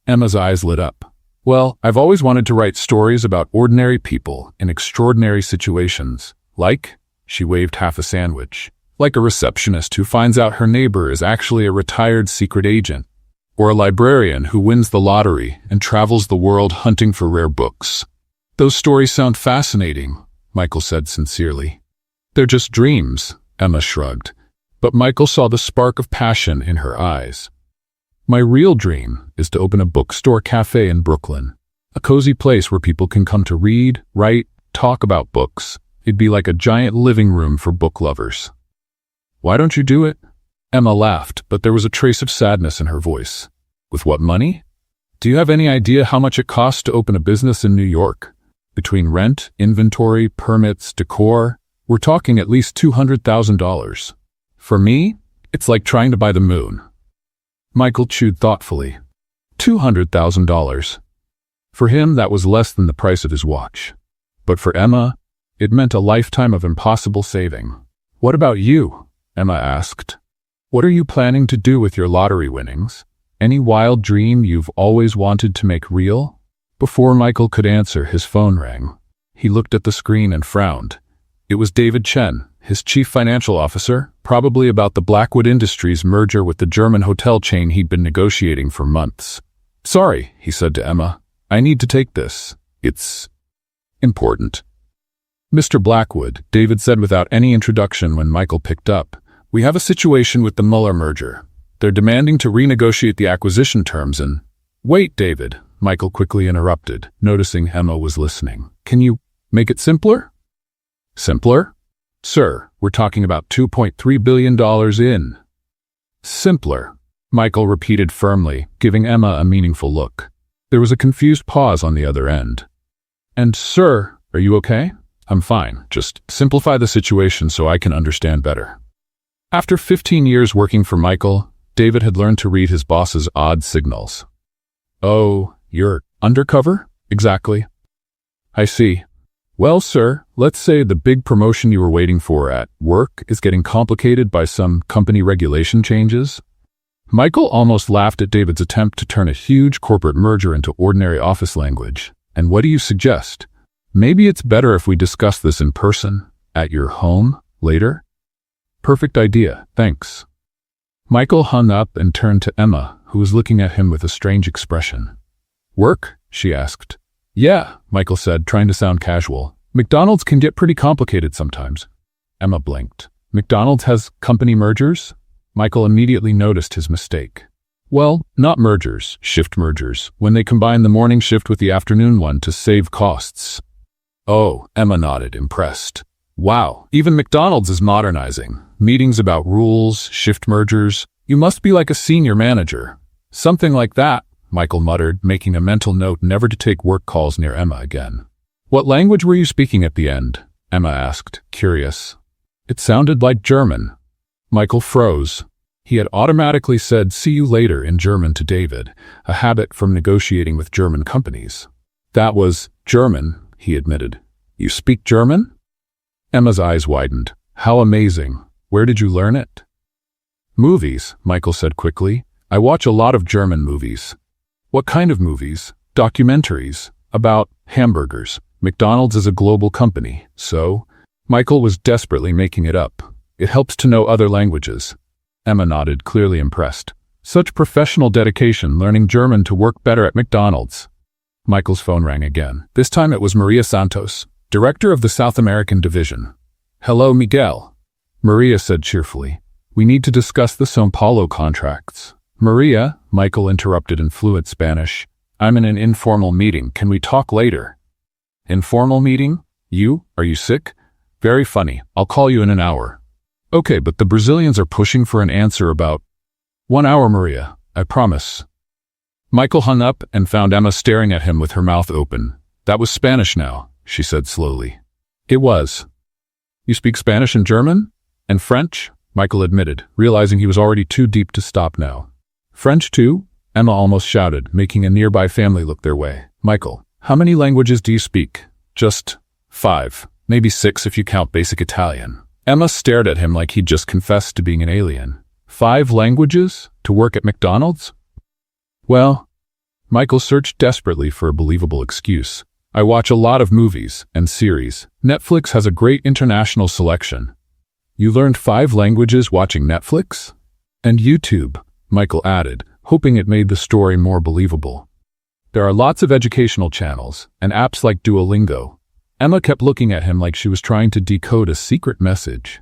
Emma's eyes lit up. Well, I've always wanted to write stories about ordinary people in extraordinary situations. Like, she waved half a sandwich, like a receptionist who finds out her neighbor is actually a retired secret agent, or a librarian who wins the lottery and travels the world hunting for rare books. Those stories sound fascinating, Michael said sincerely. They're just dreams, Emma shrugged, but Michael saw the spark of passion in her eyes. My real dream is to open a bookstore cafe in Brooklyn, a cozy place where people can come to read, write, talk about books. It'd be like a giant living room for book lovers. Why don't you do it? Emma laughed, but there was a trace of sadness in her voice. With what money? Do you have any idea how much it costs to open a business in New York? Between rent, inventory, permits, decor, we're talking at least $200,000. For me, it's like trying to buy the moon. Michael chewed thoughtfully. $200,000. For him, that was less than the price of his watch. But for Emma, it meant a lifetime of impossible saving. What about you? Emma asked. What are you planning to do with your lottery winnings? Any wild dream you've always wanted to make real? Before Michael could answer, his phone rang. He looked at the screen and frowned. It was David Chen, his chief financial officer, probably about the Blackwood Industries merger with the German hotel chain he'd been negotiating for months. Sorry, he said to Emma. I need to take this. It's important. Mr. Blackwood, David said without any introduction when Michael picked up. We have a situation with the Muller merger. They're demanding to renegotiate the acquisition terms and... Wait, David, Michael quickly interrupted, noticing Emma was listening. Can you make it simpler? Simpler? Sir, we're talking about $2.3 billion in. Simpler, Michael repeated firmly, giving Emma a meaningful look. There was a confused pause on the other end. And, sir, are you okay? I'm fine. Just simplify the situation so I can understand better. After 15 years working for Michael, David had learned to read his boss's odd signals. Oh, you're undercover? Exactly. I see. Well, sir, let's say the big promotion you were waiting for at work is getting complicated by some company regulation changes. Michael almost laughed at David's attempt to turn a huge corporate merger into ordinary office language. And what do you suggest? Maybe it's better if we discuss this in person, at your home, later? Perfect idea, thanks. Michael hung up and turned to Emma, who was looking at him with a strange expression. Work? She asked. Yeah, Michael said, trying to sound casual. McDonald's can get pretty complicated sometimes. Emma blinked. McDonald's has company mergers? Michael immediately noticed his mistake. Well, not mergers, shift mergers, when they combine the morning shift with the afternoon one to save costs. Oh, Emma nodded, impressed. Wow, even McDonald's is modernizing. Meetings about rules, shift mergers. You must be like a senior manager. Something like that, Michael muttered, making a mental note never to take work calls near Emma again. What language were you speaking at the end? Emma asked, curious. It sounded like German. Michael froze. He had automatically said "see you later" in German to David, a habit from negotiating with German companies. That was German, he admitted. You speak German? Emma's eyes widened. How amazing. Where did you learn it? Movies, Michael said quickly. I watch a lot of German movies. What kind of movies? Documentaries. About hamburgers. McDonald's is a global company, so… Michael was desperately making it up. It helps to know other languages. Emma nodded, clearly impressed. Such professional dedication learning German to work better at McDonald's. Michael's phone rang again. This time it was Maria Santos, director of the South American division. Hello, Miguel. Maria said cheerfully. We need to discuss the São Paulo contracts. Maria, Michael interrupted in fluent Spanish. I'm in an informal meeting. Can we talk later? Informal meeting? You? Are you sick? Very funny. I'll call you in an hour. Okay, but the Brazilians are pushing for an answer about… 1 hour, Maria. I promise. Michael hung up and found Emma staring at him with her mouth open. That was Spanish now, she said slowly. It was. You speak Spanish and German? And French? Michael admitted, realizing he was already too deep to stop now. French too? Emma almost shouted, making a nearby family look their way. Michael, how many languages do you speak? Just 5, maybe 6 if you count basic Italian. Emma stared at him like he'd just confessed to being an alien. 5 languages? To work at McDonald's? Well, Michael searched desperately for a believable excuse. I watch a lot of movies and series. Netflix has a great international selection. You learned 5 languages watching Netflix? And YouTube, Michael added, hoping it made the story more believable. There are lots of educational channels and apps like Duolingo. Emma kept looking at him like she was trying to decode a secret message.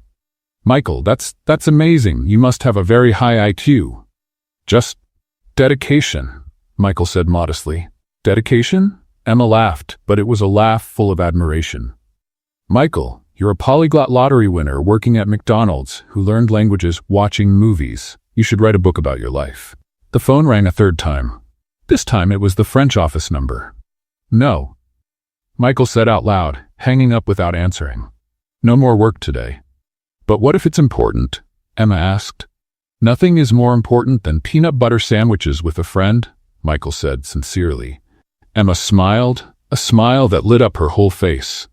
Michael, that's amazing. You must have a very high IQ. Just dedication, Michael said modestly. Dedication? Emma laughed, but it was a laugh full of admiration. Michael, you're a polyglot lottery winner working at McDonald's who learned languages watching movies. You should write a book about your life. The phone rang a third time. This time it was the French office number. No, Michael said out loud, hanging up without answering. No more work today. But what if it's important? Emma asked. Nothing is more important than peanut butter sandwiches with a friend, Michael said sincerely. Emma smiled, a smile that lit up her whole face.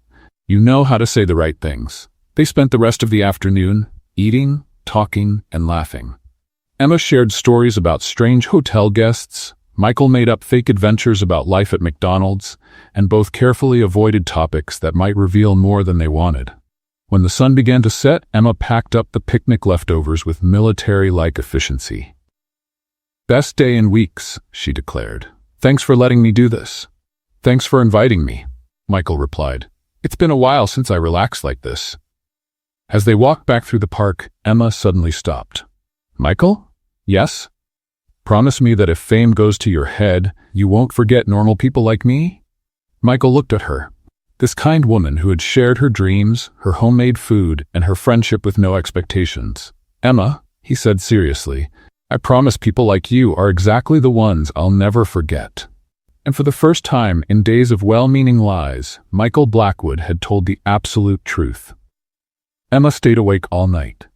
You know how to say the right things. They spent the rest of the afternoon eating, talking, and laughing. Emma shared stories about strange hotel guests. Michael made up fake adventures about life at McDonald's, and both carefully avoided topics that might reveal more than they wanted. When the sun began to set, Emma packed up the picnic leftovers with military-like efficiency. Best day in weeks, she declared. Thanks for letting me do this. Thanks for inviting me, Michael replied. It's been a while since I relaxed like this. As they walked back through the park, Emma suddenly stopped. Michael? Yes? Promise me that if fame goes to your head, you won't forget normal people like me? Michael looked at her. This kind woman who had shared her dreams, her homemade food, and her friendship with no expectations. Emma, he said seriously, I promise people like you are exactly the ones I'll never forget. And for the first time in days of well-meaning lies, Michael Blackwood had told the absolute truth. Emma stayed awake all night,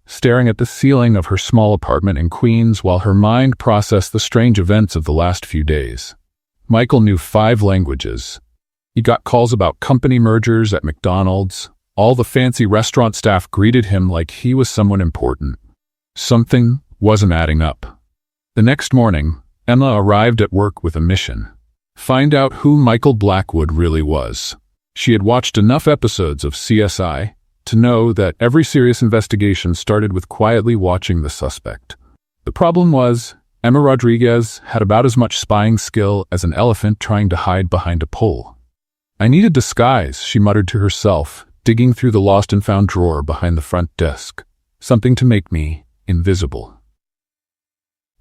staring at the ceiling of her small apartment in Queens while her mind processed the strange events of the last few days. Michael knew 5 languages. He got calls about company mergers at McDonald's. All the fancy restaurant staff greeted him like he was someone important. Something wasn't adding up. The next morning, Emma arrived at work with a mission. Find out who Michael Blackwood really was. She had watched enough episodes of CSI to know that every serious investigation started with quietly watching the suspect. The problem was, Emma Rodriguez had about as much spying skill as an elephant trying to hide behind a pole. I need a disguise, she muttered to herself, digging through the lost and found drawer behind the front desk. Something to make me invisible.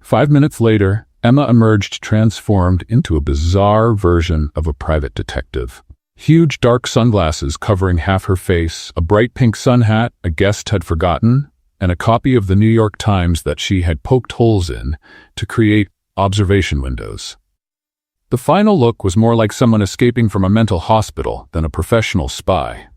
5 minutes later, Emma emerged transformed into a bizarre version of a private detective. Huge dark sunglasses covering half her face, a bright pink sun hat a guest had forgotten, and a copy of the New York Times that she had poked holes in to create observation windows. The final look was more like someone escaping from a mental hospital than a professional spy.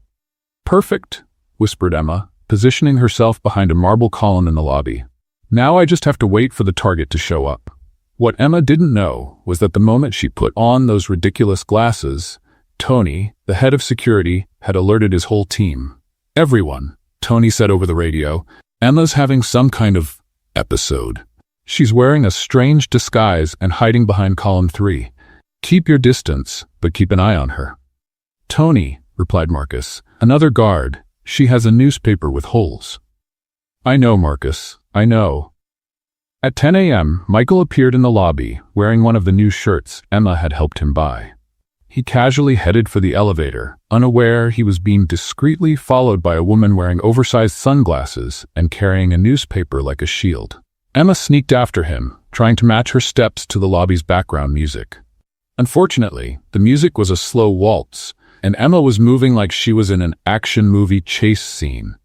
Perfect, whispered Emma, positioning herself behind a marble column in the lobby. Now I just have to wait for the target to show up. What Emma didn't know was that the moment she put on those ridiculous glasses, Tony, the head of security, had alerted his whole team. Everyone, Tony said over the radio, Emma's having some kind of episode. She's wearing a strange disguise and hiding behind column 3. Keep your distance, but keep an eye on her. Tony, replied Marcus, another guard. She has a newspaper with holes. I know, Marcus, I know. At 10 a.m., Michael appeared in the lobby, wearing one of the new shirts Emma had helped him buy. He casually headed for the elevator, unaware he was being discreetly followed by a woman wearing oversized sunglasses and carrying a newspaper like a shield. Emma sneaked after him, trying to match her steps to the lobby's background music. Unfortunately, the music was a slow waltz, and Emma was moving like she was in an action movie chase scene.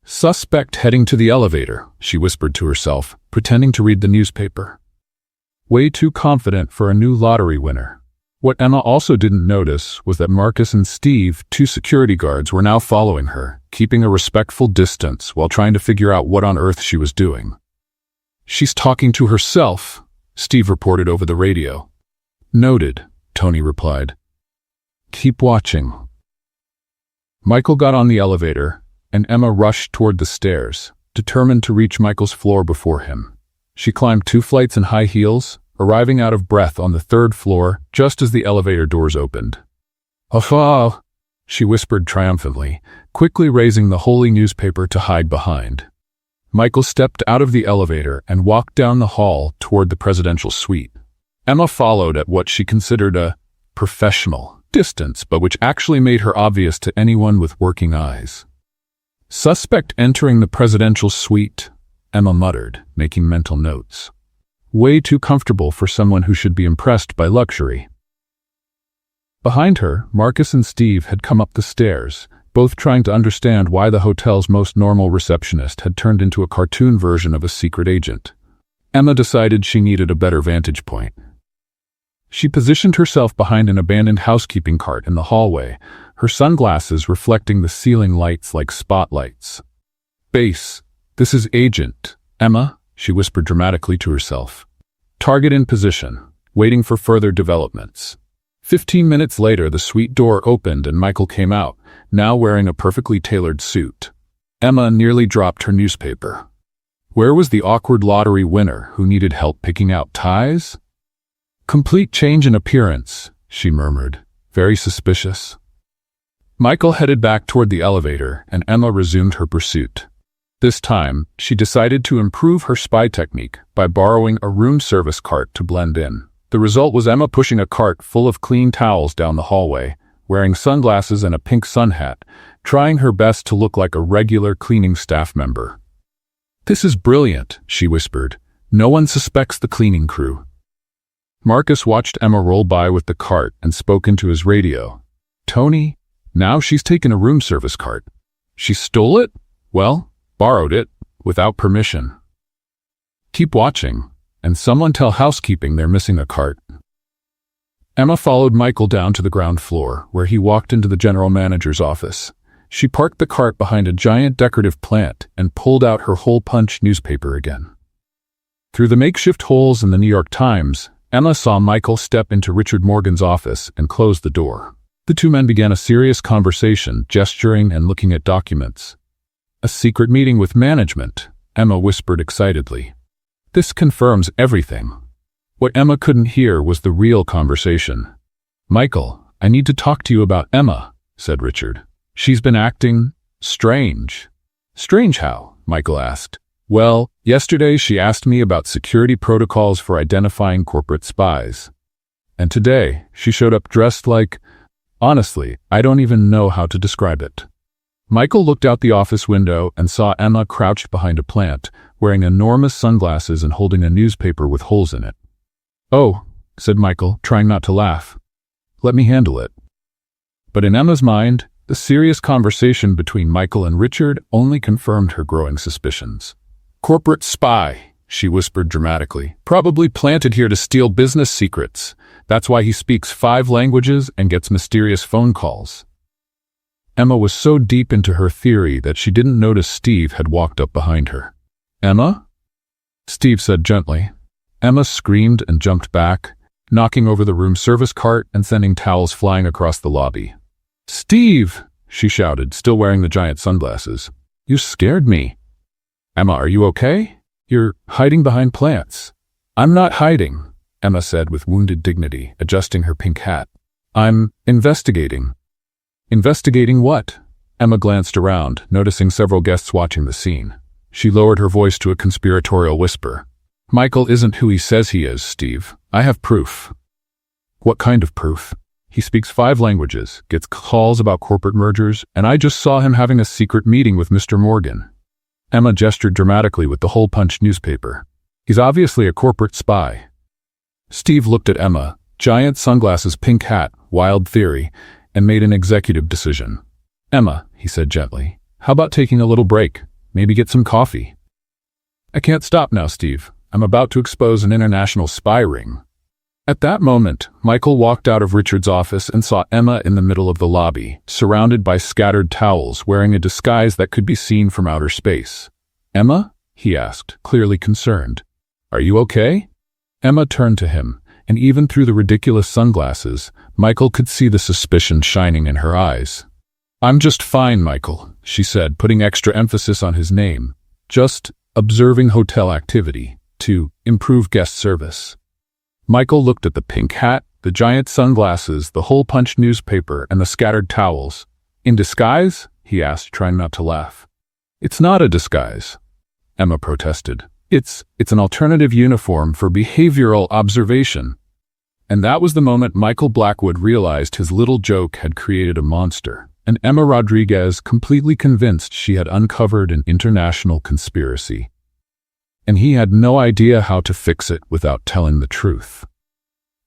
Suspect heading to the elevator, she whispered to herself, pretending to read the newspaper. Way too confident for a new lottery winner. What Emma also didn't notice was that Marcus and Steve, 2 security guards, were now following her, keeping a respectful distance while trying to figure out what on earth she was doing. She's talking to herself, Steve reported over the radio. Noted, Tony replied. Keep watching. Michael got on the elevator, and Emma rushed toward the stairs, determined to reach Michael's floor before him. She climbed 2 flights in high heels, arriving out of breath on the 3rd floor just as the elevator doors opened. "Oh," she whispered triumphantly, quickly raising the holy newspaper to hide behind. Michael stepped out of the elevator and walked down the hall toward the presidential suite. Emma followed at what she considered a professional distance, but which actually made her obvious to anyone with working eyes. Suspect entering the presidential suite, Emma muttered, making mental notes. Way too comfortable for someone who should be impressed by luxury. Behind her, Marcus and Steve had come up the stairs, both trying to understand why the hotel's most normal receptionist had turned into a cartoon version of a secret agent. Emma decided she needed a better vantage point. She positioned herself behind an abandoned housekeeping cart in the hallway, her sunglasses reflecting the ceiling lights like spotlights. Base, this is Agent. Emma, she whispered dramatically to herself. Target in position, waiting for further developments. 15 minutes later, the suite door opened and Michael came out, now wearing a perfectly tailored suit. Emma nearly dropped her newspaper. Where was the awkward lottery winner who needed help picking out ties? Complete change in appearance, she murmured, very suspicious. Michael headed back toward the elevator, and Emma resumed her pursuit. This time, she decided to improve her spy technique by borrowing a room service cart to blend in. The result was Emma pushing a cart full of clean towels down the hallway, wearing sunglasses and a pink sun hat, trying her best to look like a regular cleaning staff member. This is brilliant, she whispered. No one suspects the cleaning crew. Marcus watched Emma roll by with the cart and spoke into his radio. Tony, now she's taken a room service cart. She stole it? Well, borrowed it, without permission. Keep watching, and someone tell housekeeping they're missing a cart. Emma followed Michael down to the ground floor, where he walked into the general manager's office. She parked the cart behind a giant decorative plant and pulled out her hole-punch newspaper again. Through the makeshift holes in the New York Times, Emma saw Michael step into Richard Morgan's office and close the door. The 2 men began a serious conversation, gesturing and looking at documents. A secret meeting with management, Emma whispered excitedly. This confirms everything. What Emma couldn't hear was the real conversation. Michael, I need to talk to you about Emma, said Richard. She's been acting strange. Strange how? Michael asked. Well, yesterday she asked me about security protocols for identifying corporate spies. And today, she showed up dressed like... Honestly, I don't even know how to describe it. Michael looked out the office window and saw Emma crouched behind a plant, wearing enormous sunglasses and holding a newspaper with holes in it. Oh, said Michael, trying not to laugh. Let me handle it. But in Emma's mind, the serious conversation between Michael and Richard only confirmed her growing suspicions. Corporate spy, she whispered dramatically. Probably planted here to steal business secrets. That's why he speaks 5 languages and gets mysterious phone calls. Emma was so deep into her theory that she didn't notice Steve had walked up behind her. Emma? Steve said gently. Emma screamed and jumped back, knocking over the room service cart and sending towels flying across the lobby. Steve! she shouted, still wearing the giant sunglasses. You scared me. Emma, are you okay? You're hiding behind plants. I'm not hiding, Emma said with wounded dignity, adjusting her pink hat. I'm investigating. Investigating what? Emma glanced around, noticing several guests watching the scene. She lowered her voice to a conspiratorial whisper. Michael isn't who he says he is, Steve. I have proof. What kind of proof? He speaks 5 languages, gets calls about corporate mergers, and I just saw him having a secret meeting with Mr. Morgan. Emma gestured dramatically with the hole-punched newspaper. He's obviously a corporate spy. Steve looked at Emma, giant sunglasses, pink hat, wild theory, and made an executive decision. Emma, he said gently, how about taking a little break? Maybe get some coffee? I can't stop now, Steve. I'm about to expose an international spy ring. At that moment, Michael walked out of Richard's office and saw Emma in the middle of the lobby, surrounded by scattered towels, wearing a disguise that could be seen from outer space. Emma? He asked, clearly concerned. Are you okay? Emma turned to him, and even through the ridiculous sunglasses, Michael could see the suspicion shining in her eyes. I'm just fine, Michael, she said, putting extra emphasis on his name. Just observing hotel activity to improve guest service. Michael looked at the pink hat, the giant sunglasses, the hole-punched newspaper, and the scattered towels. In disguise? He asked, trying not to laugh. It's not a disguise, Emma protested. It's an alternative uniform for behavioral observation. And that was the moment Michael Blackwood realized his little joke had created a monster, and Emma Rodriguez completely convinced she had uncovered an international conspiracy. And he had no idea how to fix it without telling the truth.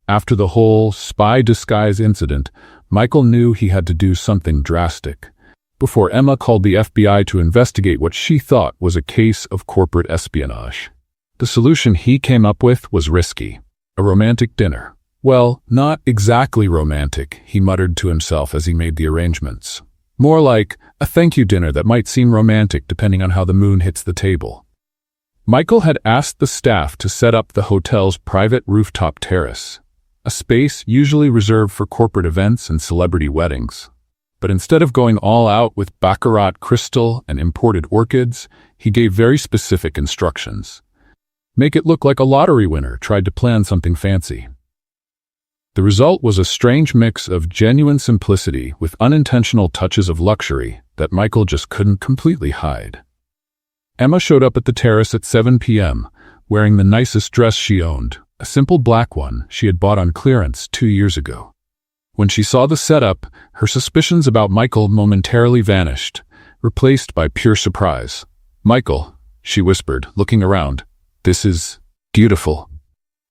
After the whole spy disguise incident, Michael knew he had to do something drastic. Before Emma called the FBI to investigate what she thought was a case of corporate espionage. The solution he came up with was risky. A romantic dinner. Well, not exactly romantic, he muttered to himself as he made the arrangements. More like a thank you dinner that might seem romantic depending on how the moon hits the table. Michael had asked the staff to set up the hotel's private rooftop terrace, a space usually reserved for corporate events and celebrity weddings. But instead of going all out with baccarat crystal and imported orchids, he gave very specific instructions. Make it look like a lottery winner tried to plan something fancy. The result was a strange mix of genuine simplicity with unintentional touches of luxury that Michael just couldn't completely hide. Emma showed up at the terrace at 7 p.m., wearing the nicest dress she owned, a simple black one she had bought on clearance 2 years ago. When she saw the setup, her suspicions about Michael momentarily vanished, replaced by pure surprise. Michael, she whispered, looking around, this is beautiful.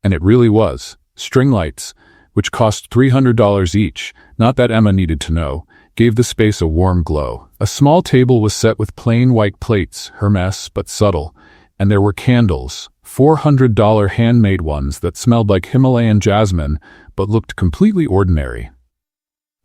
And it really was. String lights, which cost $300 each, not that Emma needed to know, gave the space a warm glow. A small table was set with plain white plates, Hermes but subtle, and there were candles, $400 handmade ones that smelled like Himalayan jasmine but looked completely ordinary.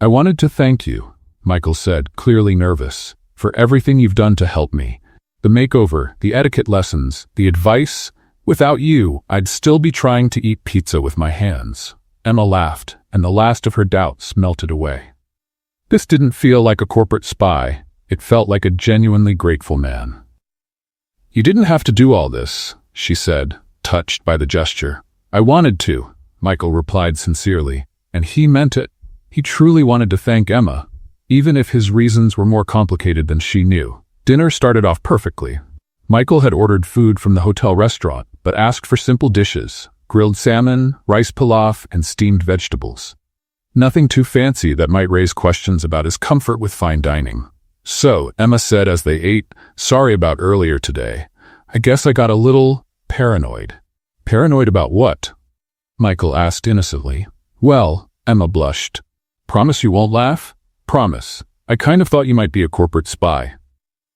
I wanted to thank you, Michael said, clearly nervous, for everything you've done to help me. The makeover, the etiquette lessons, the advice. Without you, I'd still be trying to eat pizza with my hands. Emma laughed, and the last of her doubts melted away. This didn't feel like a corporate spy. It felt like a genuinely grateful man. You didn't have to do all this, she said, touched by the gesture. I wanted to, Michael replied sincerely, and he meant it. He truly wanted to thank Emma, even if his reasons were more complicated than she knew. Dinner started off perfectly. Michael had ordered food from the hotel restaurant, but asked for simple dishes, grilled salmon, rice pilaf, and steamed vegetables. Nothing too fancy that might raise questions about his comfort with fine dining. So, Emma said as they ate, sorry about earlier today. I guess I got a little paranoid. Paranoid about what? Michael asked innocently. Well, Emma blushed. Promise you won't laugh? Promise. I kind of thought you might be a corporate spy.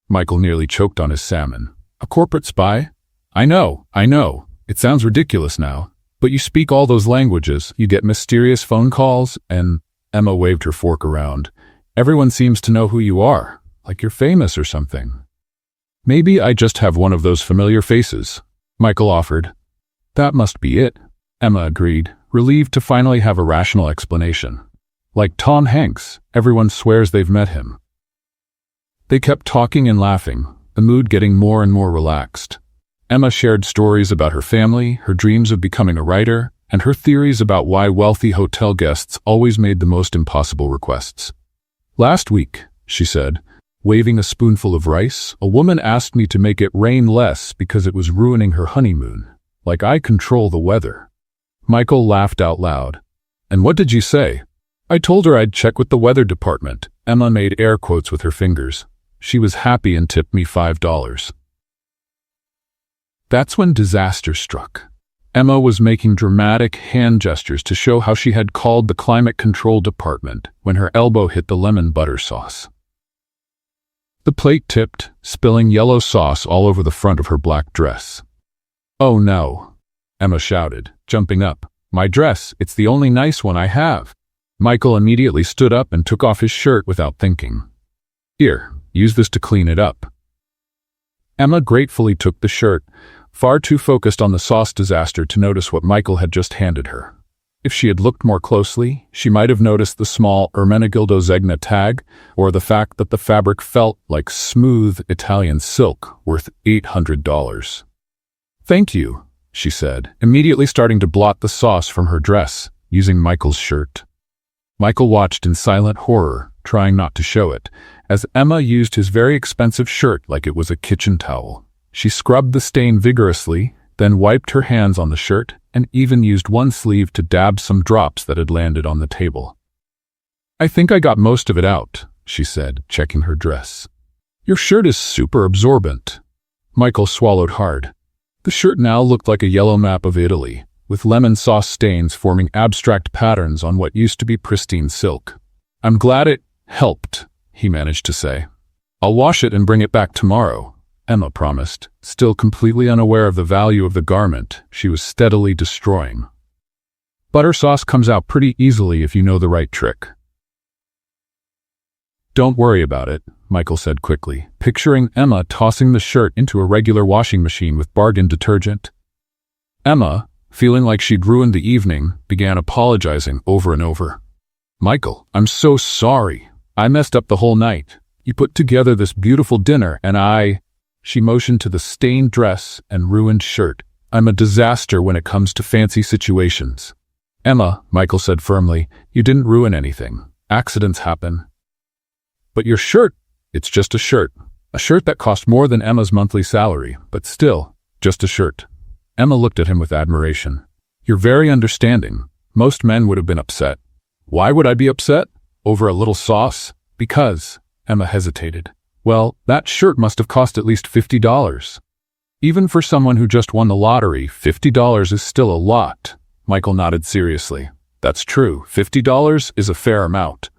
Michael nearly choked on his salmon. A corporate spy? I know. It sounds ridiculous now. But you speak all those languages, you get mysterious phone calls, and Emma waved her fork around. Everyone seems to know who you are, like you're famous or something. Maybe I just have one of those familiar faces, Michael offered. That must be it, Emma agreed, relieved to finally have a rational explanation. Like Tom Hanks, everyone swears they've met him. They kept talking and laughing, the mood getting more and more relaxed. Emma shared stories about her family, her dreams of becoming a writer, and her theories about why wealthy hotel guests always made the most impossible requests. "Last week," she said, waving a spoonful of rice, "a woman asked me to make it rain less because it was ruining her honeymoon. Like I control the weather." Michael laughed out loud. "And what did you say?" "I told her I'd check with the weather department." Emma made air quotes with her fingers. She was happy and tipped me $5. That's when disaster struck. Emma was making dramatic hand gestures to show how she had called the climate control department when her elbow hit the lemon butter sauce. The plate tipped, spilling yellow sauce all over the front of her black dress. "Oh no," Emma shouted, jumping up. "My dress, it's the only nice one I have." Michael immediately stood up and took off his shirt without thinking. "Here, use this to clean it up." Emma gratefully took the shirt, far too focused on the sauce disaster to notice what Michael had just handed her. If she had looked more closely, she might have noticed the small Ermenegildo Zegna tag, or the fact that the fabric felt like smooth Italian silk worth $800. "Thank you," she said, immediately starting to blot the sauce from her dress, using Michael's shirt. Michael watched in silent horror, trying not to show it, as Emma used his very expensive shirt like it was a kitchen towel. She scrubbed the stain vigorously, then wiped her hands on the shirt, and even used one sleeve to dab some drops that had landed on the table. "I think I got most of it out," she said, checking her dress. "Your shirt is super absorbent." Michael swallowed hard. The shirt now looked like a yellow map of Italy, with lemon sauce stains forming abstract patterns on what used to be pristine silk. "I'm glad it helped," he managed to say. "I'll wash it and bring it back tomorrow," Emma promised, still completely unaware of the value of the garment she was steadily destroying. "Butter sauce comes out pretty easily if you know the right trick." "Don't worry about it," Michael said quickly, picturing Emma tossing the shirt into a regular washing machine with bargain detergent. Emma, feeling like she'd ruined the evening, began apologizing over and over. "Michael, I'm so sorry. I messed up the whole night. You put together this beautiful dinner and She motioned to the stained dress and ruined shirt. "I'm a disaster when it comes to fancy situations." "Emma," Michael said firmly, "you didn't ruin anything. Accidents happen." "But your shirt, it's just a shirt. A shirt that cost more than Emma's monthly salary, but still, just a shirt." Emma looked at him with admiration. "You're very understanding. Most men would have been upset." "Why would I be upset? Over a little sauce?" "Because," Emma hesitated. "Well, that shirt must have cost at least $50. Even for someone who just won the lottery, $50 is still a lot." Michael nodded seriously. "That's true. $50 is a fair amount."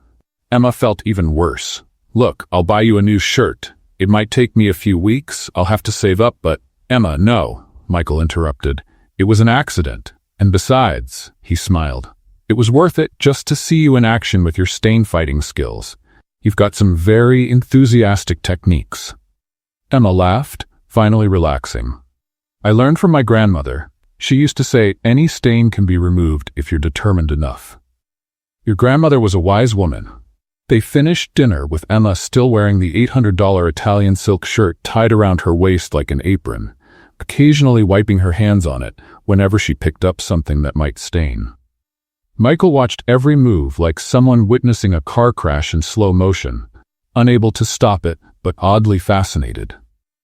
Emma felt even worse. "Look, I'll buy you a new shirt. It might take me a few weeks. I'll have to save up, but—" "Emma, no," Michael interrupted. "It was an accident. And besides," he smiled, "it was worth it just to see you in action with your stain-fighting skills. You've got some very enthusiastic techniques." Emma laughed, finally relaxing. "I learned from my grandmother. She used to say, any stain can be removed if you're determined enough." "Your grandmother was a wise woman." They finished dinner with Emma still wearing the $800 Italian silk shirt tied around her waist like an apron, occasionally wiping her hands on it whenever she picked up something that might stain. Michael watched every move like someone witnessing a car crash in slow motion, unable to stop it, but oddly fascinated.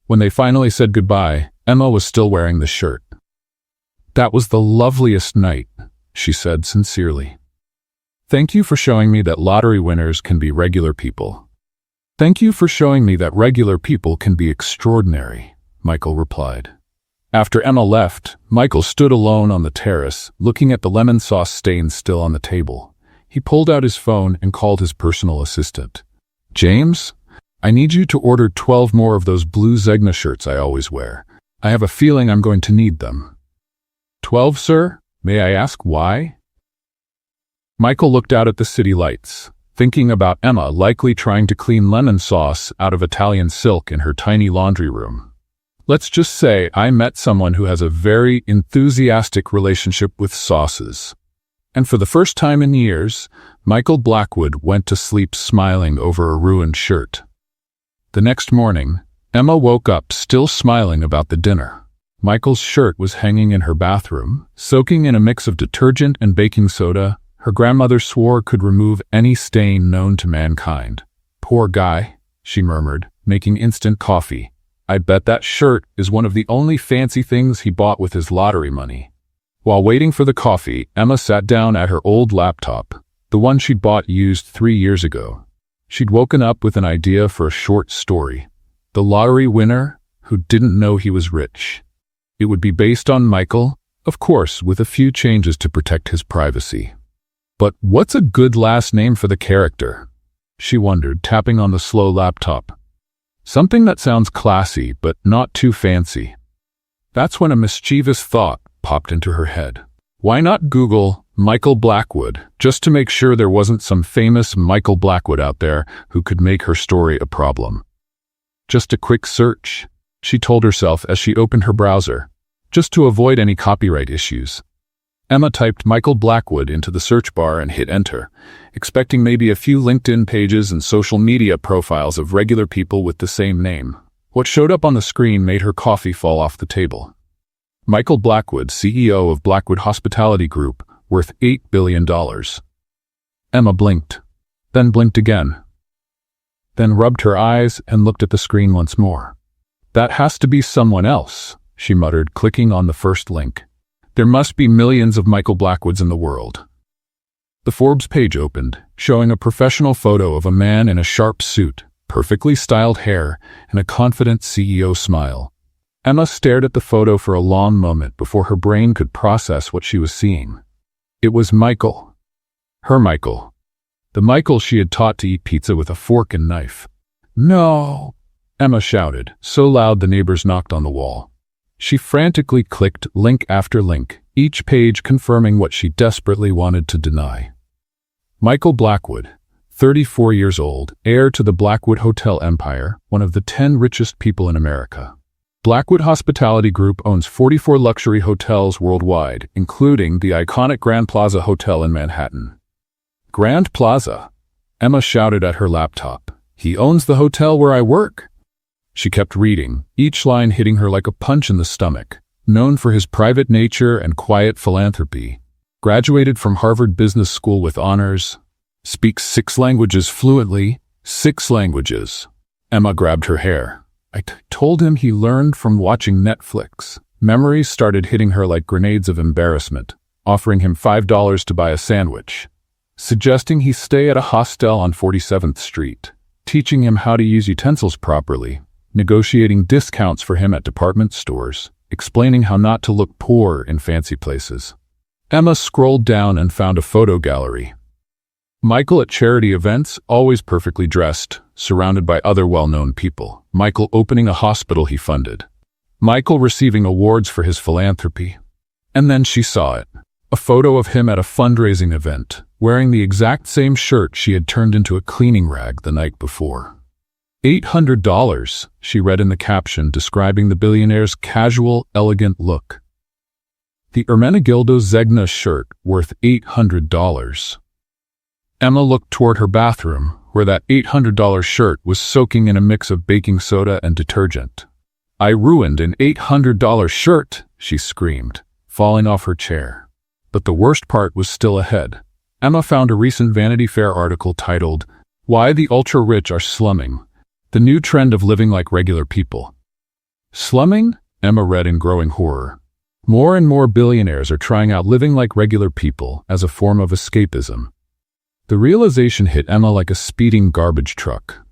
When they finally said goodbye, Emma was still wearing the shirt. "That was the loveliest night," she said sincerely. "Thank you for showing me that lottery winners can be regular people." "Thank you for showing me that regular people can be extraordinary," Michael replied. After Emma left, Michael stood alone on the terrace, looking at the lemon sauce stains still on the table. He pulled out his phone and called his personal assistant. "James, I need you to order 12 more of those blue Zegna shirts I always wear. I have a feeling I'm going to need them." "12, sir? May I ask why?" Michael looked out at the city lights, thinking about Emma likely trying to clean lemon sauce out of Italian silk in her tiny laundry room. "Let's just say I met someone who has a very enthusiastic relationship with sauces." And for the first time in years, Michael Blackwood went to sleep smiling over a ruined shirt. The next morning, Emma woke up still smiling about the dinner. Michael's shirt was hanging in her bathroom, soaking in a mix of detergent and baking soda. Her grandmother swore could remove any stain known to mankind. "Poor guy," she murmured, making instant coffee. "I bet that shirt is one of the only fancy things he bought with his lottery money." While waiting for the coffee, Emma sat down at her old laptop, the one she'd bought used 3 years ago. She'd woken up with an idea for a short story. The lottery winner who didn't know he was rich. It would be based on Michael, of course, with a few changes to protect his privacy. But what's a good last name for the character? She wondered, tapping on the slow laptop. Something that sounds classy, but not too fancy. That's when a mischievous thought popped into her head. Why not Google Michael Blackwood, just to make sure there wasn't some famous Michael Blackwood out there who could make her story a problem? Just a quick search, she told herself as she opened her browser, just to avoid any copyright issues. Emma typed Michael Blackwood into the search bar and hit enter, expecting maybe a few LinkedIn pages and social media profiles of regular people with the same name. What showed up on the screen made her coffee fall off the table. Michael Blackwood, CEO of Blackwood Hospitality Group, worth $8 billion. Emma blinked, then blinked again, then rubbed her eyes and looked at the screen once more. That has to be someone else, she muttered, clicking on the first link. There must be millions of Michael Blackwoods in the world. The Forbes page opened, showing a professional photo of a man in a sharp suit, perfectly styled hair, and a confident CEO smile. Emma stared at the photo for a long moment before her brain could process what she was seeing. It was Michael. Her Michael. The Michael she had taught to eat pizza with a fork and knife. "No!" Emma shouted, so loud the neighbors knocked on the wall. She frantically clicked link after link, each page confirming what she desperately wanted to deny. Michael Blackwood, 34 years old, heir to the Blackwood Hotel empire, one of the 10 richest people in America. Blackwood Hospitality Group owns 44 luxury hotels worldwide, including the iconic Grand Plaza Hotel in Manhattan. Grand Plaza? Emma shouted at her laptop. "He owns the hotel where I work." She kept reading, each line hitting her like a punch in the stomach. Known for his private nature and quiet philanthropy. Graduated from Harvard Business School with honors. Speaks 6 languages fluently. 6 languages. Emma grabbed her hair. I told him he learned from watching Netflix. Memories started hitting her like grenades of embarrassment, offering him $5 to buy a sandwich. Suggesting he stay at a hostel on 47th Street. Teaching him how to use utensils properly. Negotiating discounts for him at department stores. Explaining how not to look poor in fancy places. Emma scrolled down and found a photo gallery. Michael at charity events, always perfectly dressed, surrounded by other well-known people. Michael opening a hospital he funded. Michael receiving awards for his philanthropy. And then she saw it. A photo of him at a fundraising event, wearing the exact same shirt she had turned into a cleaning rag the night before. $800, she read in the caption describing the billionaire's casual, elegant look. The Ermenegildo Zegna shirt worth $800. Emma looked toward her bathroom, where that $800 shirt was soaking in a mix of baking soda and detergent. "I ruined an $800 shirt," she screamed, falling off her chair. But the worst part was still ahead. Emma found a recent Vanity Fair article titled, "Why the Ultra-Rich Are Slumming. The New Trend of Living Like Regular People." Slumming? Emma read in growing horror. More and more billionaires are trying out living like regular people as a form of escapism. The realization hit Emma like a speeding garbage truck.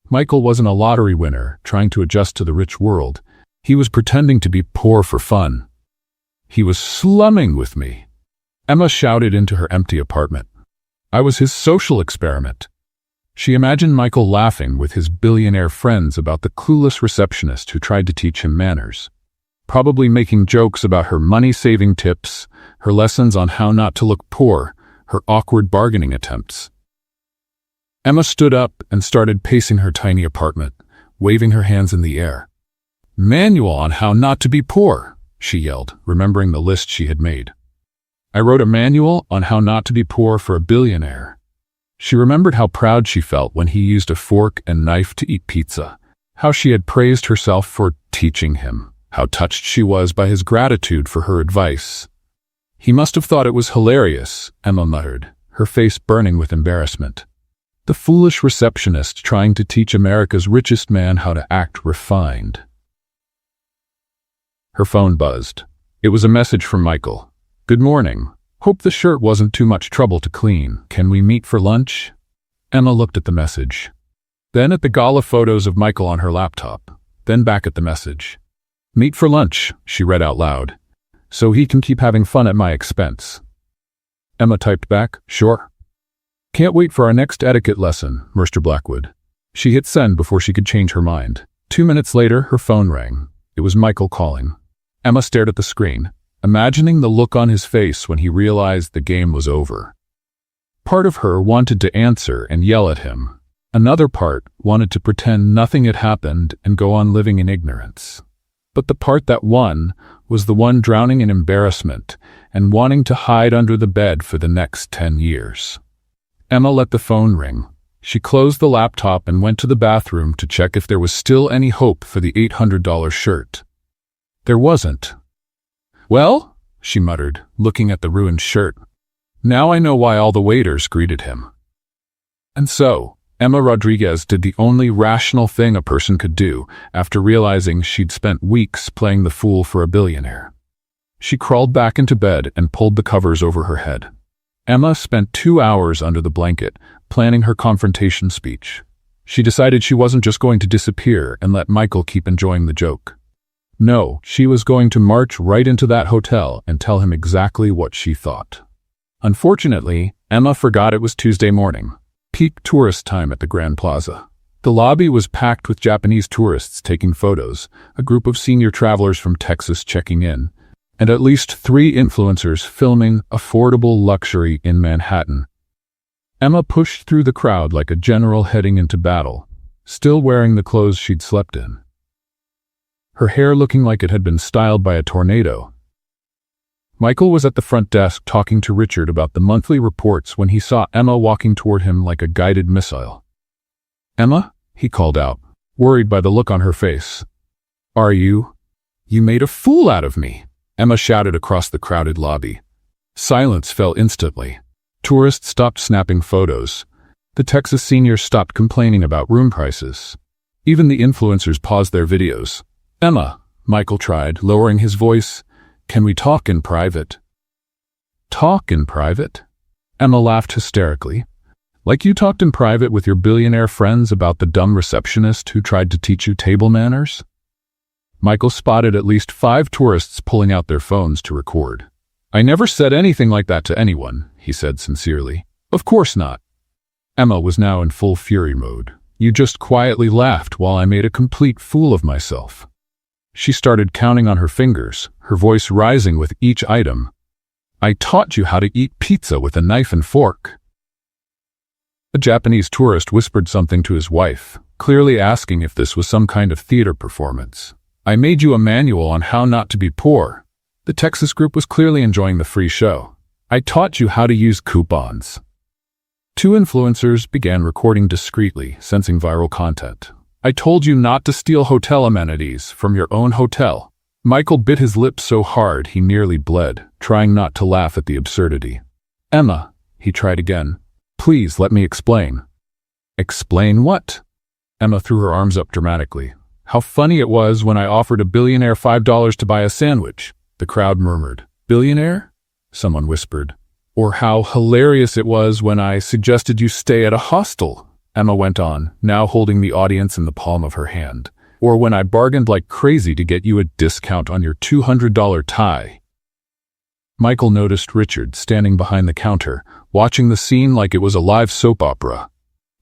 Michael wasn't a lottery winner trying to adjust to the rich world. He was pretending to be poor for fun. He was slumming with me. Emma shouted into her empty apartment. I was his social experiment. She imagined Michael laughing with his billionaire friends about the clueless receptionist who tried to teach him manners. Probably making jokes about her money-saving tips, her lessons on how not to look poor, her awkward bargaining attempts. Emma stood up and started pacing her tiny apartment, waving her hands in the air. "Manual on how not to be poor," she yelled, remembering the list she had made. I wrote a manual on how not to be poor for a billionaire. She remembered how proud she felt when he used a fork and knife to eat pizza, how she had praised herself for teaching him, how touched she was by his gratitude for her advice. He must have thought it was hilarious, Emma muttered, her face burning with embarrassment. The foolish receptionist trying to teach America's richest man how to act refined. Her phone buzzed. It was a message from Michael. "Good morning. Hope the shirt wasn't too much trouble to clean. Can we meet for lunch?" Emma looked at the message, then at the gala photos of Michael on her laptop, then back at the message. "Meet for lunch," she read out loud, "so he can keep having fun at my expense." Emma typed back, "Sure." "Can't wait for our next etiquette lesson, Mr. Blackwood." She hit send before she could change her mind. 2 minutes later, her phone rang. It was Michael calling. Emma stared at the screen, imagining the look on his face when he realized the game was over. Part of her wanted to answer and yell at him. Another part wanted to pretend nothing had happened and go on living in ignorance. But the part that won was the one drowning in embarrassment and wanting to hide under the bed for the next 10 years. Emma let the phone ring. She closed the laptop and went to the bathroom to check if there was still any hope for the $800 shirt. There wasn't. "Well," she muttered, looking at the ruined shirt. "Now I know why all the waiters greeted him." And so, Emma Rodriguez did the only rational thing a person could do after realizing she'd spent weeks playing the fool for a billionaire. She crawled back into bed and pulled the covers over her head. Emma spent 2 hours under the blanket, planning her confrontation speech. She decided she wasn't just going to disappear and let Michael keep enjoying the joke. No, she was going to march right into that hotel and tell him exactly what she thought. Unfortunately, Emma forgot it was Tuesday morning, peak tourist time at the Grand Plaza. The lobby was packed with Japanese tourists taking photos, a group of senior travelers from Texas checking in, and at least 3 influencers filming affordable luxury in Manhattan. Emma pushed through the crowd like a general heading into battle, still wearing the clothes she'd slept in. Her hair looking like it had been styled by a tornado. Michael was at the front desk talking to Richard about the monthly reports when he saw Emma walking toward him like a guided missile. "Emma?" he called out, worried by the look on her face. "Are you? You made a fool out of me," Emma shouted across the crowded lobby. Silence fell instantly. Tourists stopped snapping photos. The Texas seniors stopped complaining about room prices. Even the influencers paused their videos. "Emma," Michael tried, lowering his voice, "can we talk in private?" "Talk in private?" Emma laughed hysterically. "Like you talked in private with your billionaire friends about the dumb receptionist who tried to teach you table manners?" Michael spotted at least 5 tourists pulling out their phones to record. "I never said anything like that to anyone," he said sincerely. "Of course not." Emma was now in full fury mode. "You just quietly laughed while I made a complete fool of myself." She started counting on her fingers, her voice rising with each item. "I taught you how to eat pizza with a knife and fork." A Japanese tourist whispered something to his wife, clearly asking if this was some kind of theater performance. "I made you a manual on how not to be poor." The Texas group was clearly enjoying the free show. "I taught you how to use coupons." 2 influencers began recording discreetly, sensing viral content. "I told you not to steal hotel amenities from your own hotel." Michael bit his lip so hard he nearly bled, trying not to laugh at the absurdity. "Emma," he tried again, "please let me explain." "Explain what?" Emma threw her arms up dramatically. "How funny it was when I offered a billionaire $5 to buy a sandwich." The crowd murmured. "Billionaire?" someone whispered. "Or how hilarious it was when I suggested you stay at a hostel," Emma went on, now holding the audience in the palm of her hand. "Or when I bargained like crazy to get you a discount on your $200 tie." Michael noticed Richard standing behind the counter, watching the scene like it was a live soap opera.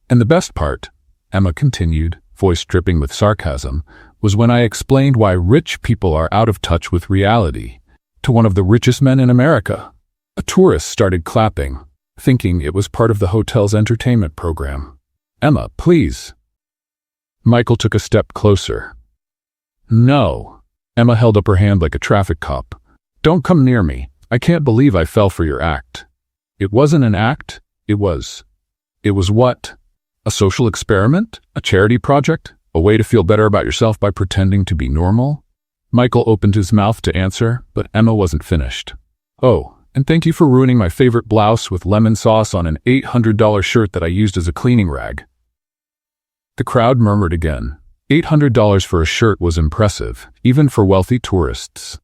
"And the best part," Emma continued, voice dripping with sarcasm, "was when I explained why rich people are out of touch with reality to one of the richest men in America." A tourist started clapping, thinking it was part of the hotel's entertainment program. "Emma, please." Michael took a step closer. "No." Emma held up her hand like a traffic cop. "Don't come near me. I can't believe I fell for your act." "It wasn't an act. It was what? A social experiment? A charity project?" A way to feel better about yourself by pretending to be normal? Michael opened his mouth to answer, but Emma wasn't finished. Oh, and thank you for ruining my favorite blouse with lemon sauce on an $800 shirt that I used as a cleaning rag. The crowd murmured again. $800 for a shirt was impressive, even for wealthy tourists.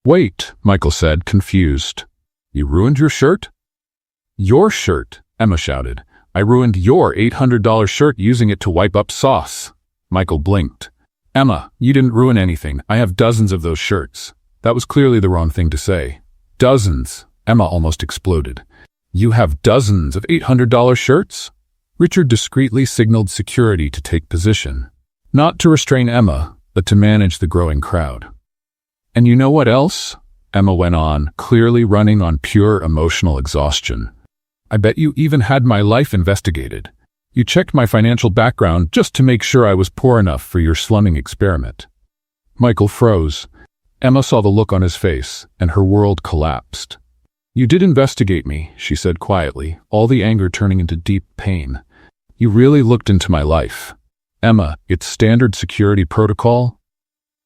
Wait, Michael said, confused. You ruined your shirt? Your shirt, Emma shouted. I ruined your $800 shirt using it to wipe up sauce. Michael blinked. Emma, you didn't ruin anything. I have dozens of those shirts. That was clearly the wrong thing to say. Dozens. Emma almost exploded. You have dozens of $800 shirts? Richard discreetly signaled security to take position. Not to restrain Emma, but to manage the growing crowd. And you know what else? Emma went on, clearly running on pure emotional exhaustion. I bet you even had my life investigated. You checked my financial background just to make sure I was poor enough for your slumming experiment. Michael froze. Emma saw the look on his face, and her world collapsed. You did investigate me, she said quietly, all the anger turning into deep pain. You really looked into my life. Emma, it's standard security protocol?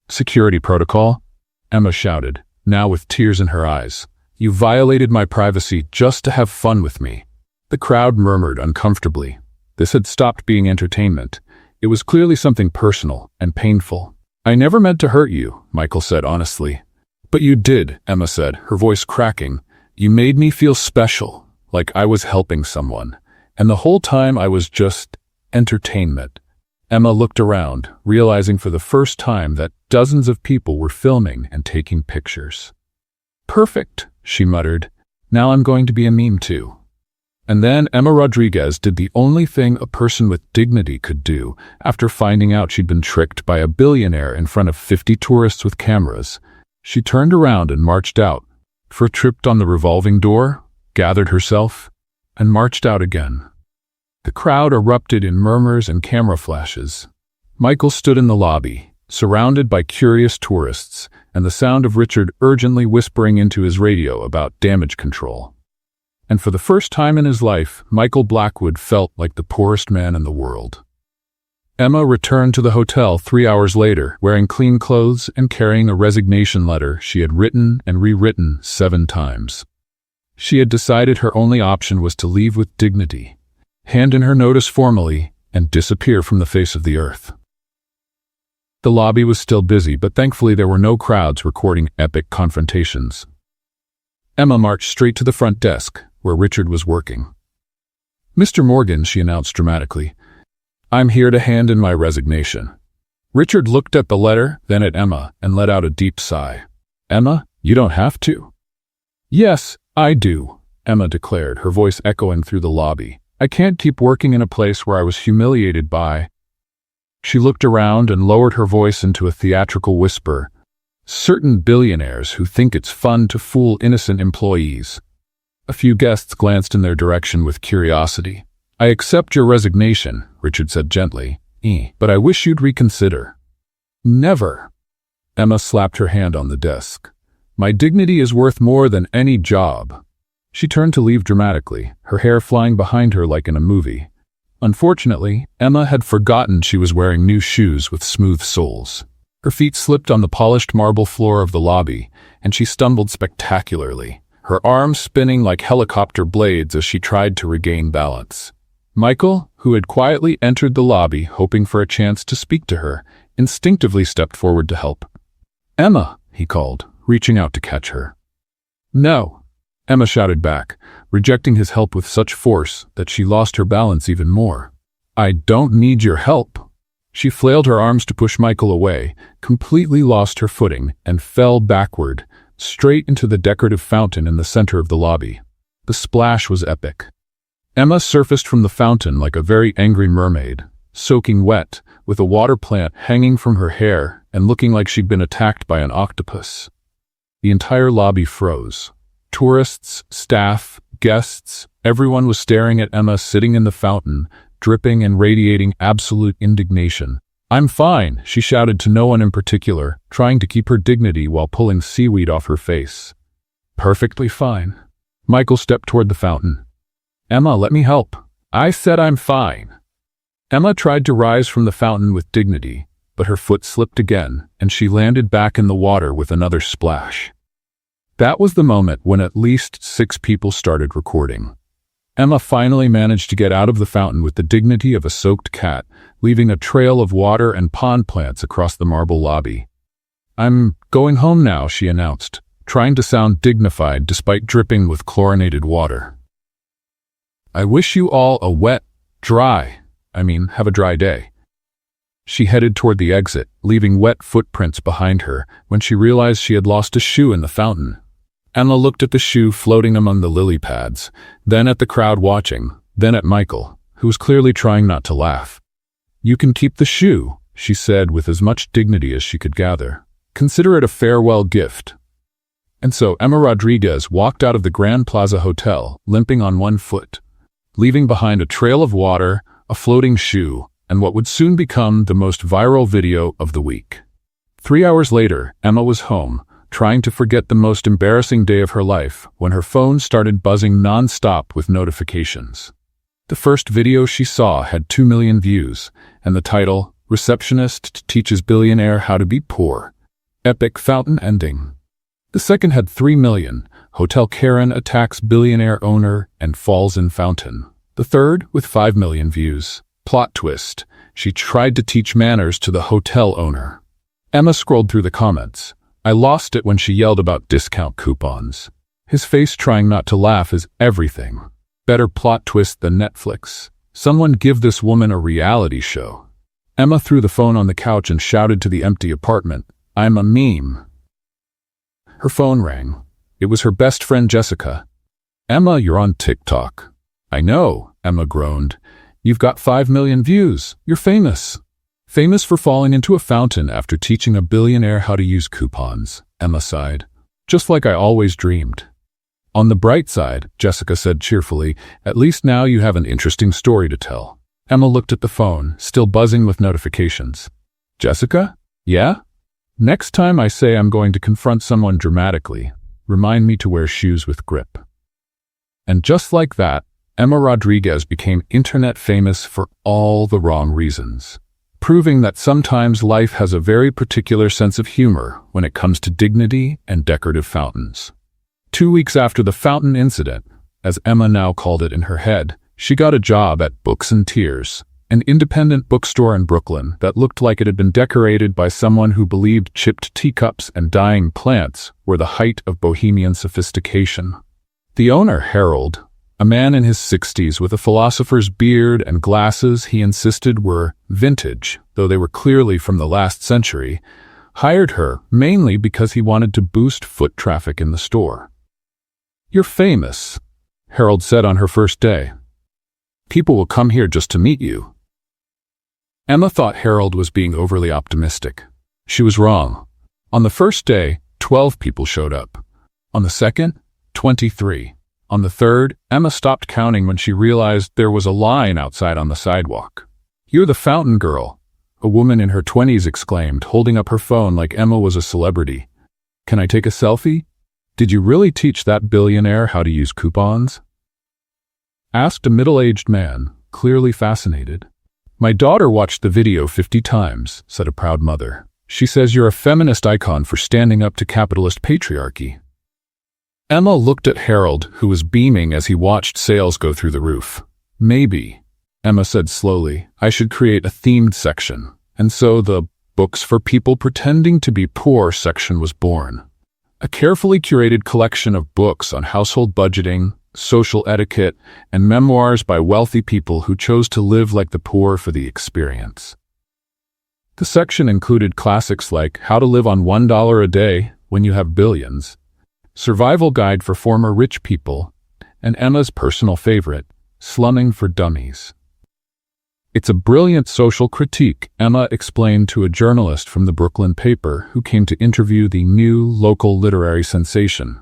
Security protocol? Emma shouted, now with tears in her eyes. You violated my privacy just to have fun with me. The crowd murmured uncomfortably. This had stopped being entertainment. It was clearly something personal and painful. I never meant to hurt you, Michael said honestly. But you did, Emma said, her voice cracking. You made me feel special, like I was helping someone. And the whole time I was just entertainment. Emma looked around, realizing for the first time that dozens of people were filming and taking pictures. Perfect, she muttered. Now I'm going to be a meme too. And then Emma Rodriguez did the only thing a person with dignity could do after finding out she'd been tricked by a billionaire in front of 50 tourists with cameras. She turned around and marched out. Tripped on the revolving door, gathered herself, and marched out again. The crowd erupted in murmurs and camera flashes. Michael stood in the lobby, surrounded by curious tourists, and the sound of Richard urgently whispering into his radio about damage control. And for the first time in his life, Michael Blackwood felt like the poorest man in the world. Emma returned to the hotel 3 hours later, wearing clean clothes and carrying a resignation letter she had written and rewritten 7 times. She had decided her only option was to leave with dignity, hand in her notice formally, and disappear from the face of the earth. The lobby was still busy, but thankfully there were no crowds recording epic confrontations. Emma marched straight to the front desk, where Richard was working. Mr. Morgan, she announced dramatically, I'm here to hand in my resignation. Richard looked at the letter, then at Emma, and let out a deep sigh. Emma, you don't have to. Yes, I do, Emma declared, her voice echoing through the lobby. I can't keep working in a place where I was humiliated by. She looked around and lowered her voice into a theatrical whisper. Certain billionaires who think it's fun to fool innocent employees. A few guests glanced in their direction with curiosity. I accept your resignation, Richard said gently, but I wish you'd reconsider. Never. Emma slapped her hand on the desk. My dignity is worth more than any job. She turned to leave dramatically, her hair flying behind her like in a movie. Unfortunately, Emma had forgotten she was wearing new shoes with smooth soles. Her feet slipped on the polished marble floor of the lobby, and she stumbled spectacularly, her arms spinning like helicopter blades as she tried to regain balance. Michael, who had quietly entered the lobby hoping for a chance to speak to her, instinctively stepped forward to help. Emma, he called, reaching out to catch her. No, Emma shouted back, rejecting his help with such force that she lost her balance even more. I don't need your help. She flailed her arms to push Michael away, completely lost her footing, and fell backward, straight into the decorative fountain in the center of the lobby. The splash was epic. Emma surfaced from the fountain like a very angry mermaid, soaking wet, with a water plant hanging from her hair and looking like she'd been attacked by an octopus. The entire lobby froze. Tourists, staff, guests, everyone was staring at Emma sitting in the fountain, dripping and radiating absolute indignation. I'm fine, she shouted to no one in particular, trying to keep her dignity while pulling seaweed off her face. Perfectly fine. Michael stepped toward the fountain. Emma, let me help. I said I'm fine. Emma tried to rise from the fountain with dignity, but her foot slipped again, and she landed back in the water with another splash. That was the moment when at least 6 people started recording. Emma finally managed to get out of the fountain with the dignity of a soaked cat, leaving a trail of water and pond plants across the marble lobby. "I'm going home now," she announced, trying to sound dignified despite dripping with chlorinated water. "I wish you all a have a dry day." She headed toward the exit, leaving wet footprints behind her when she realized she had lost a shoe in the fountain. Emma looked at the shoe floating among the lily pads, then at the crowd watching, then at Michael, who was clearly trying not to laugh. "You can keep the shoe," she said with as much dignity as she could gather. "Consider it a farewell gift." And so Emma Rodriguez walked out of the Grand Plaza Hotel, limping on one foot, leaving behind a trail of water, a floating shoe, and what would soon become the most viral video of the week. 3 hours later, Emma was home, trying to forget the most embarrassing day of her life when her phone started buzzing non-stop with notifications. The first video she saw had 2 million views, and the title, "Receptionist Teaches Billionaire How to Be Poor. Epic Fountain Ending." The second had 3 million, "Hotel Karen Attacks Billionaire Owner and Falls in Fountain." The third, with 5 million views, "Plot Twist. She Tried to Teach Manners to the Hotel Owner." Emma scrolled through the comments. "I lost it when she yelled about discount coupons. His face trying not to laugh is everything. Better plot twist than Netflix. Someone give this woman a reality show." Emma threw the phone on the couch and shouted to the empty apartment, "I'm a meme." Her phone rang. It was her best friend Jessica. "Emma, you're on TikTok." "I know," Emma groaned. "You've got 5 million views. You're famous." "Famous for falling into a fountain after teaching a billionaire how to use coupons," Emma sighed. "Just like I always dreamed." "On the bright side," Jessica said cheerfully, "at least now you have an interesting story to tell." Emma looked at the phone, still buzzing with notifications. "Jessica? Yeah? Next time I say I'm going to confront someone dramatically, remind me to wear shoes with grip." And just like that, Emma Rodriguez became internet famous for all the wrong reasons, proving that sometimes life has a very particular sense of humor when it comes to dignity and decorative fountains. 2 weeks after the fountain incident, as Emma now called it in her head, she got a job at Books and Tears, an independent bookstore in Brooklyn that looked like it had been decorated by someone who believed chipped teacups and dying plants were the height of bohemian sophistication. The owner, Harold, a man in his 60s with a philosopher's beard and glasses he insisted were vintage, though they were clearly from the last century, hired her mainly because he wanted to boost foot traffic in the store. "You're famous," Harold said on her first day. "People will come here just to meet you." Emma thought Harold was being overly optimistic. She was wrong. On the first day, 12 people showed up. On the second, 23. On the third, Emma stopped counting when she realized there was a line outside on the sidewalk. "You're the fountain girl," a woman in her 20s exclaimed, holding up her phone like Emma was a celebrity. "Can I take a selfie? Did you really teach that billionaire how to use coupons?" asked a middle-aged man, clearly fascinated. "My daughter watched the video 50 times, said a proud mother. "She says you're a feminist icon for standing up to capitalist patriarchy." Emma looked at Harold, who was beaming as he watched sales go through the roof. "Maybe," Emma said slowly, "I should create a themed section." And so the Books for People Pretending to Be Poor section was born. A carefully curated collection of books on household budgeting, social etiquette, and memoirs by wealthy people who chose to live like the poor for the experience. The section included classics like How to Live on $1 a Day When You Have Billions, Survival Guide for Former Rich People, and Emma's personal favorite, Slumming for Dummies. "It's a brilliant social critique," Emma explained to a journalist from the Brooklyn paper who came to interview the new local literary sensation.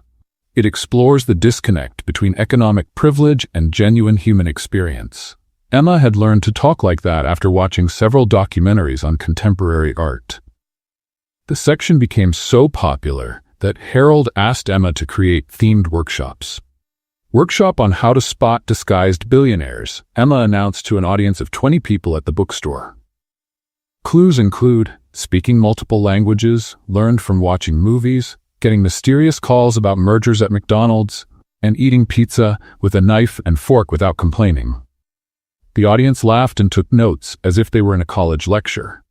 "It explores the disconnect between economic privilege and genuine human experience." Emma had learned to talk like that after watching several documentaries on contemporary art. The section became so popular that Harold asked Emma to create themed workshops. Workshop on how to spot disguised billionaires, Emma announced to an audience of 20 people at the bookstore. Clues include speaking multiple languages, learned from watching movies, getting mysterious calls about mergers at McDonald's, and eating pizza with a knife and fork without complaining. The audience laughed and took notes as if they were in a college lecture.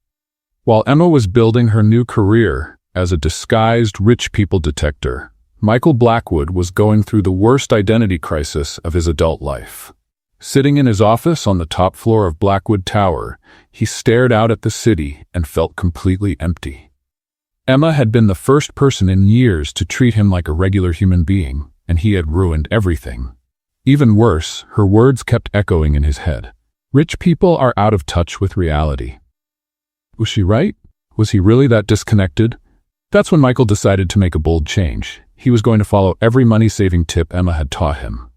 While Emma was building her new career as a disguised rich people detector, Michael Blackwood was going through the worst identity crisis of his adult life. Sitting in his office on the top floor of Blackwood Tower, he stared out at the city and felt completely empty. Emma had been the first person in years to treat him like a regular human being, and he had ruined everything. Even worse, her words kept echoing in his head. Rich people are out of touch with reality. Was she right? Was he really that disconnected? That's when Michael decided to make a bold change. He was going to follow every money-saving tip Emma had taught him.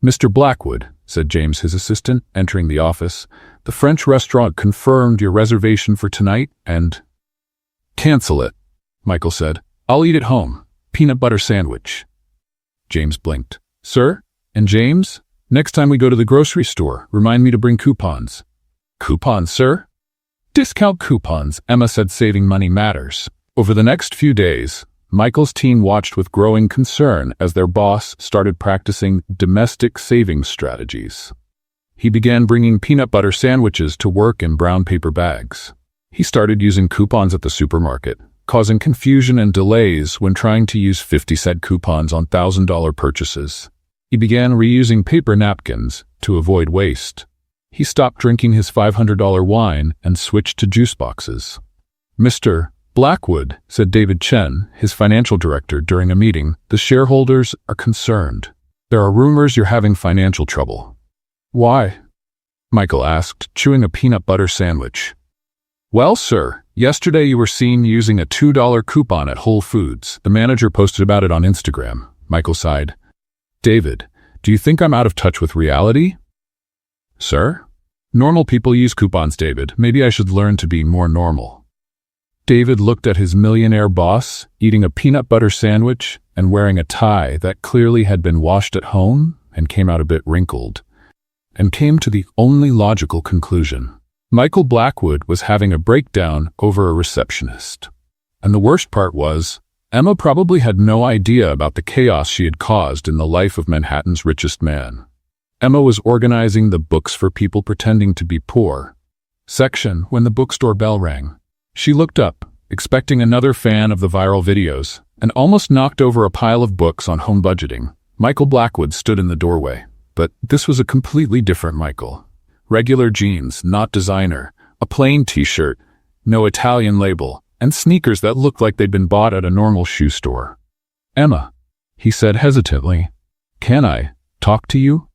"Mr. Blackwood," said James, his assistant, entering the office, "the French restaurant confirmed your reservation for tonight and—" "Cancel it," Michael said. "I'll eat at home. Peanut butter sandwich." James blinked. "Sir? And James? Next time we go to the grocery store, remind me to bring coupons." "Coupons, sir?" "Discount coupons," Emma said, saving money matters. Over the next few days, Michael's team watched with growing concern as their boss started practicing domestic savings strategies. He began bringing peanut butter sandwiches to work in brown paper bags. He started using coupons at the supermarket, causing confusion and delays when trying to use 50-cent coupons on $1,000 purchases. He began reusing paper napkins to avoid waste. He stopped drinking his $500 wine and switched to juice boxes. "Mr. Blackwood," said David Chen, his financial director, during a meeting, "the shareholders are concerned. There are rumors you're having financial trouble." "Why?" Michael asked, chewing a peanut butter sandwich. "Well, sir, yesterday you were seen using a $2 coupon at Whole Foods. The manager posted about it on Instagram." Michael sighed. "David, do you think I'm out of touch with reality?" "Sir? Normal people use coupons, David. Maybe I should learn to be more normal." David looked at his millionaire boss, eating a peanut butter sandwich and wearing a tie that clearly had been washed at home and came out a bit wrinkled, and came to the only logical conclusion. Michael Blackwood was having a breakdown over a receptionist. And the worst part was, Emma probably had no idea about the chaos she had caused in the life of Manhattan's richest man. Emma was organizing the books for people pretending to be poor section when the bookstore bell rang. She looked up, expecting another fan of the viral videos, and almost knocked over a pile of books on home budgeting. Michael Blackwood stood in the doorway, but this was a completely different Michael. Regular jeans, not designer, a plain t-shirt, no Italian label, and sneakers that looked like they'd been bought at a normal shoe store. "Emma," he said hesitantly, "can I talk to you?"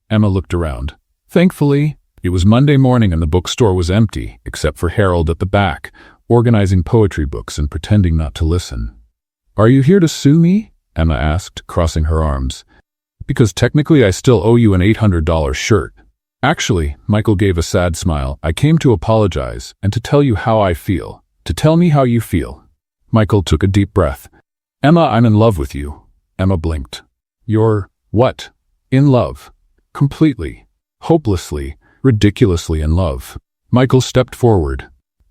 Emma looked around. Thankfully, it was Monday morning and the bookstore was empty, except for Harold at the back, organizing poetry books and pretending not to listen. "Are you here to sue me?" Emma asked, crossing her arms. "Because technically I still owe you an $800 shirt." "Actually," Michael gave a sad smile, "I came to apologize and to tell you how I feel. To tell me how you feel." Michael took a deep breath. "Emma, I'm in love with you." Emma blinked. "You're what?" "In love. Completely. Hopelessly. Ridiculously in love." Michael stepped forward.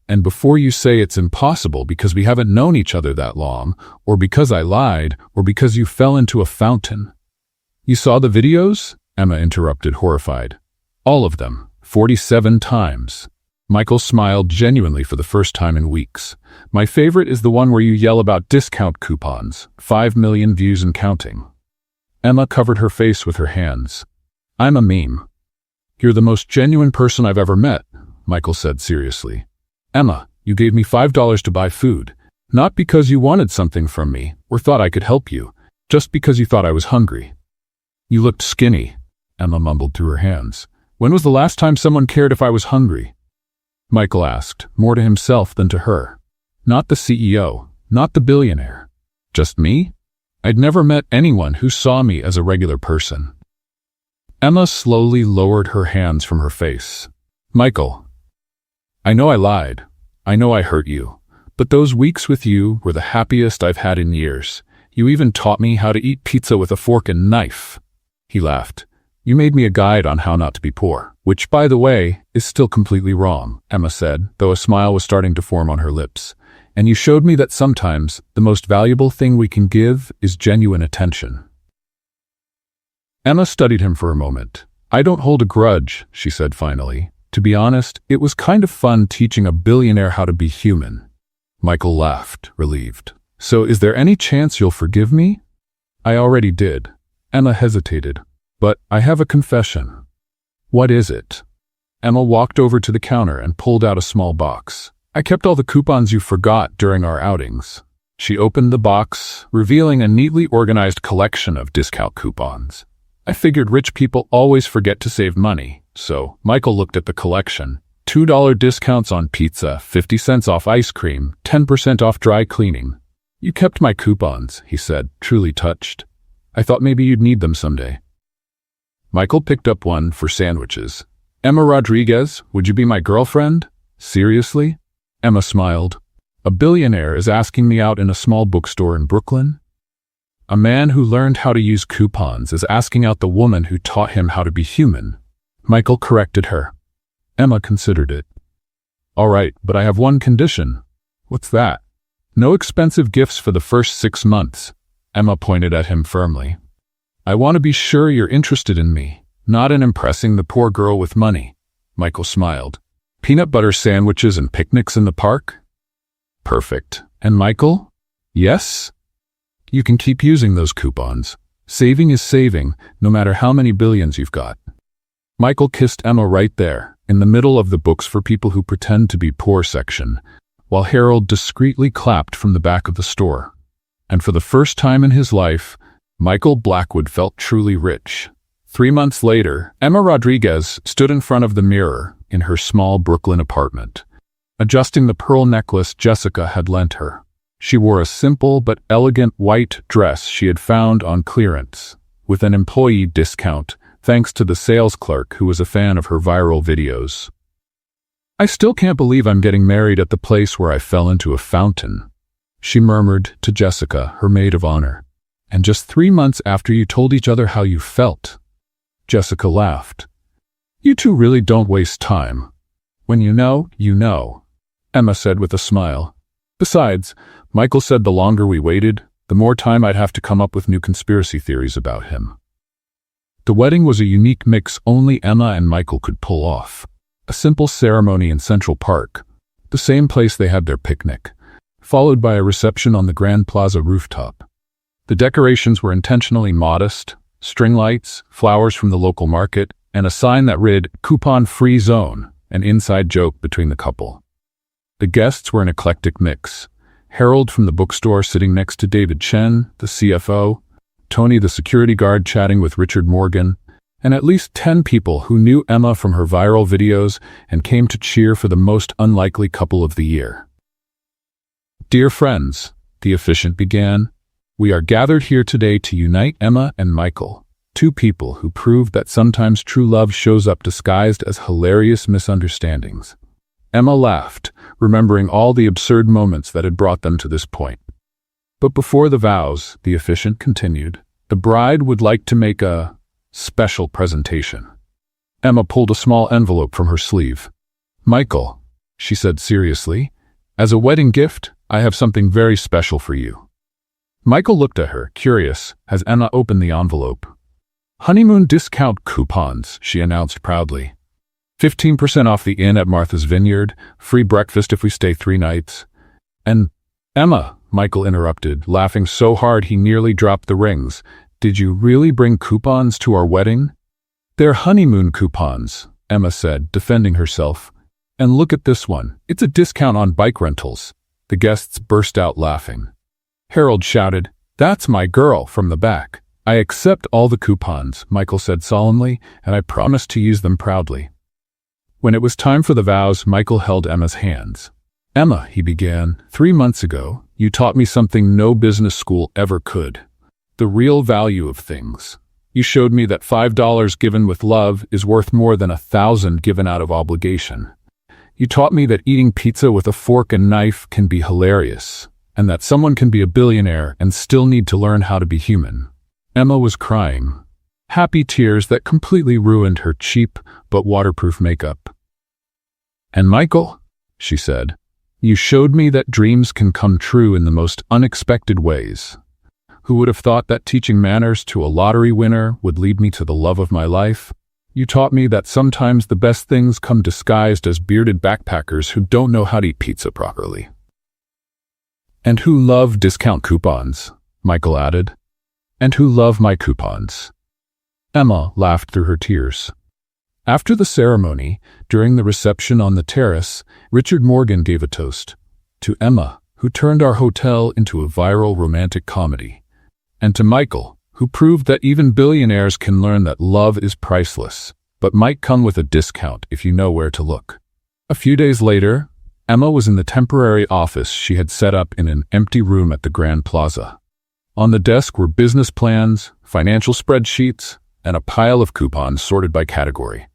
"And before you say it's impossible because we haven't known each other that long, or because I lied, or because you fell into a fountain." "You saw the videos?" Emma interrupted, horrified. "All of them. 47 times." Michael smiled genuinely for the first time in weeks. "My favorite is the one where you yell about discount coupons. 5 million views and counting." Emma covered her face with her hands. "I'm a meme." "You're the most genuine person I've ever met," Michael said seriously. "Emma, you gave me $5 to buy food, not because you wanted something from me or thought I could help you, just because you thought I was hungry." "You looked skinny," Emma mumbled through her hands. "When was the last time someone cared if I was hungry?" Michael asked, more to himself than to her. "Not the CEO, not the billionaire. Just me? I'd never met anyone who saw me as a regular person." Emma slowly lowered her hands from her face. "Michael, I know I lied. I know I hurt you. But those weeks with you were the happiest I've had in years. You even taught me how to eat pizza with a fork and knife." He laughed. You made me a guide on how not to be poor, which, by the way, is still completely wrong, Emma said, though a smile was starting to form on her lips. And you showed me that sometimes the most valuable thing we can give is genuine attention. Emma studied him for a moment. I don't hold a grudge, she said finally. To be honest, it was kind of fun teaching a billionaire how to be human. Michael laughed, relieved. So is there any chance you'll forgive me? I already did. Emma hesitated. But I have a confession. What is it? Emma walked over to the counter and pulled out a small box. I kept all the coupons you forgot during our outings. She opened the box, revealing a neatly organized collection of discount coupons. I figured rich people always forget to save money, so Michael looked at the collection. $2 discounts on pizza, 50 cents off ice cream, 10% off dry cleaning. You kept my coupons, he said, truly touched. I thought maybe you'd need them someday. Michael picked up one for sandwiches. Emma Rodriguez, would you be my girlfriend? Seriously? Emma smiled. A billionaire is asking me out in a small bookstore in Brooklyn? A man who learned how to use coupons is asking out the woman who taught him how to be human. Michael corrected her. Emma considered it. All right, but I have one condition. What's that? No expensive gifts for the first 6 months. Emma pointed at him firmly. I want to be sure you're interested in me, not in impressing the poor girl with money. Michael smiled. Peanut butter sandwiches and picnics in the park? Perfect. And Michael? Yes? You can keep using those coupons. Saving is saving, no matter how many billions you've got. Michael kissed Emma right there, in the middle of the books for people who pretend to be poor section, while Harold discreetly clapped from the back of the store. And for the first time in his life, Michael Blackwood felt truly rich. 3 months later, Emma Rodriguez stood in front of the mirror in her small Brooklyn apartment, adjusting the pearl necklace Jessica had lent her. She wore a simple but elegant white dress she had found on clearance, with an employee discount, thanks to the sales clerk who was a fan of her viral videos. I still can't believe I'm getting married at the place where I fell into a fountain, she murmured to Jessica, her maid of honor. And just 3 months after you told each other how you felt. Jessica laughed. You two really don't waste time. When you know, Emma said with a smile. Besides, Michael said the longer we waited, the more time I'd have to come up with new conspiracy theories about him. The wedding was a unique mix only Emma and Michael could pull off. A simple ceremony in Central Park, the same place they had their picnic, followed by a reception on the Grand Plaza rooftop. The decorations were intentionally modest, string lights, flowers from the local market, and a sign that read, "Coupon-free zone," an inside joke between the couple. The guests were an eclectic mix. Harold from the bookstore sitting next to David Chen, the CFO, Tony the security guard chatting with Richard Morgan, and at least 10 people who knew Emma from her viral videos and came to cheer for the most unlikely couple of the year. Dear friends, the officiant began, we are gathered here today to unite Emma and Michael, 2 people who proved that sometimes true love shows up disguised as hilarious misunderstandings. Emma laughed, remembering all the absurd moments that had brought them to this point. But before the vows, the officiant continued, the bride would like to make a special presentation. Emma pulled a small envelope from her sleeve. Michael, she said seriously, as a wedding gift, I have something very special for you. Michael looked at her, curious, as Emma opened the envelope. Honeymoon discount coupons, she announced proudly. 15% off the inn at Martha's Vineyard, free breakfast if we stay 3 nights. And, Emma, Michael interrupted, laughing so hard he nearly dropped the rings. Did you really bring coupons to our wedding? They're honeymoon coupons, Emma said, defending herself. And look at this one. It's a discount on bike rentals. The guests burst out laughing. Harold shouted, That's my girl, from the back. I accept all the coupons, Michael said solemnly, and I promise to use them proudly. When it was time for the vows, Michael held Emma's hands. Emma, he began, 3 months ago, you taught me something no business school ever could. The real value of things. You showed me that $5 given with love is worth more than 1,000 given out of obligation. You taught me that eating pizza with a fork and knife can be hilarious, and that someone can be a billionaire and still need to learn how to be human. Emma was crying. happy tears that completely ruined her cheap but waterproof makeup. "And Michael," she said, "you showed me that dreams can come true in the most unexpected ways. Who would have thought that teaching manners to a lottery winner would lead me to the love of my life? You taught me that sometimes the best things come disguised as bearded backpackers who don't know how to eat pizza properly." "And who love discount coupons," Michael added. "And who love my coupons." Emma laughed through her tears. After the ceremony, during the reception on the terrace, Richard Morgan gave a toast to Emma, who turned our hotel into a viral romantic comedy, and to Michael, who proved that even billionaires can learn that love is priceless, but might come with a discount if you know where to look. A few days later, Emma was in the temporary office she had set up in an empty room at the Grand Plaza. On the desk were business plans, financial spreadsheets, and a pile of coupons sorted by category.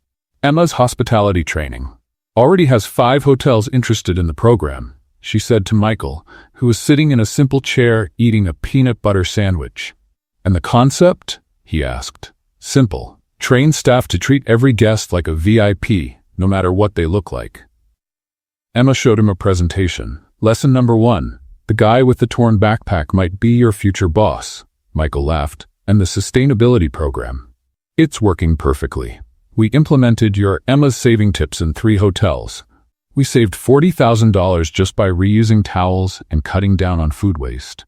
"Emma's hospitality training already has 5 hotels interested in the program," she said to Michael, who was sitting in a simple chair eating a peanut butter sandwich. "And the concept?" he asked. "Simple. Train staff to treat every guest like a VIP, no matter what they look like." Emma showed him a presentation. "Lesson number 1. The guy with the torn backpack might be your future boss." Michael laughed. "And the sustainability program? It's working perfectly. We implemented your Emma's saving tips in 3 hotels. We saved $40,000 just by reusing towels and cutting down on food waste."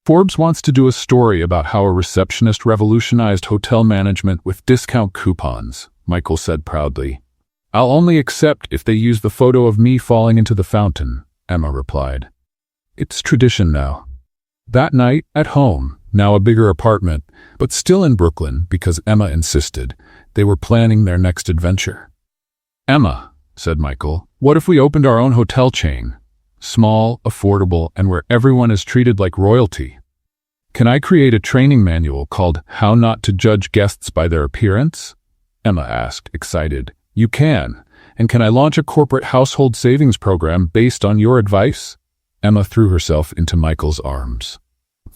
Forbes wants to do a story about how a receptionist revolutionized hotel management with discount coupons, Michael said proudly. "I'll only accept if they use the photo of me falling into the fountain," Emma replied. "It's tradition now." That night, at home, now a bigger apartment, but still in Brooklyn because Emma insisted, they were planning their next adventure. "Emma," said Michael, "what if we opened our own hotel chain? Small, affordable, and where everyone is treated like royalty. Can I create a training manual called How Not to Judge Guests by Their Appearance?" Emma asked, excited. "You can. And can I launch a corporate household savings program based on your advice?" Emma threw herself into Michael's arms.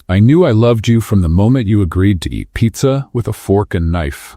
"I knew I loved you from the moment you agreed to eat pizza with a fork and knife."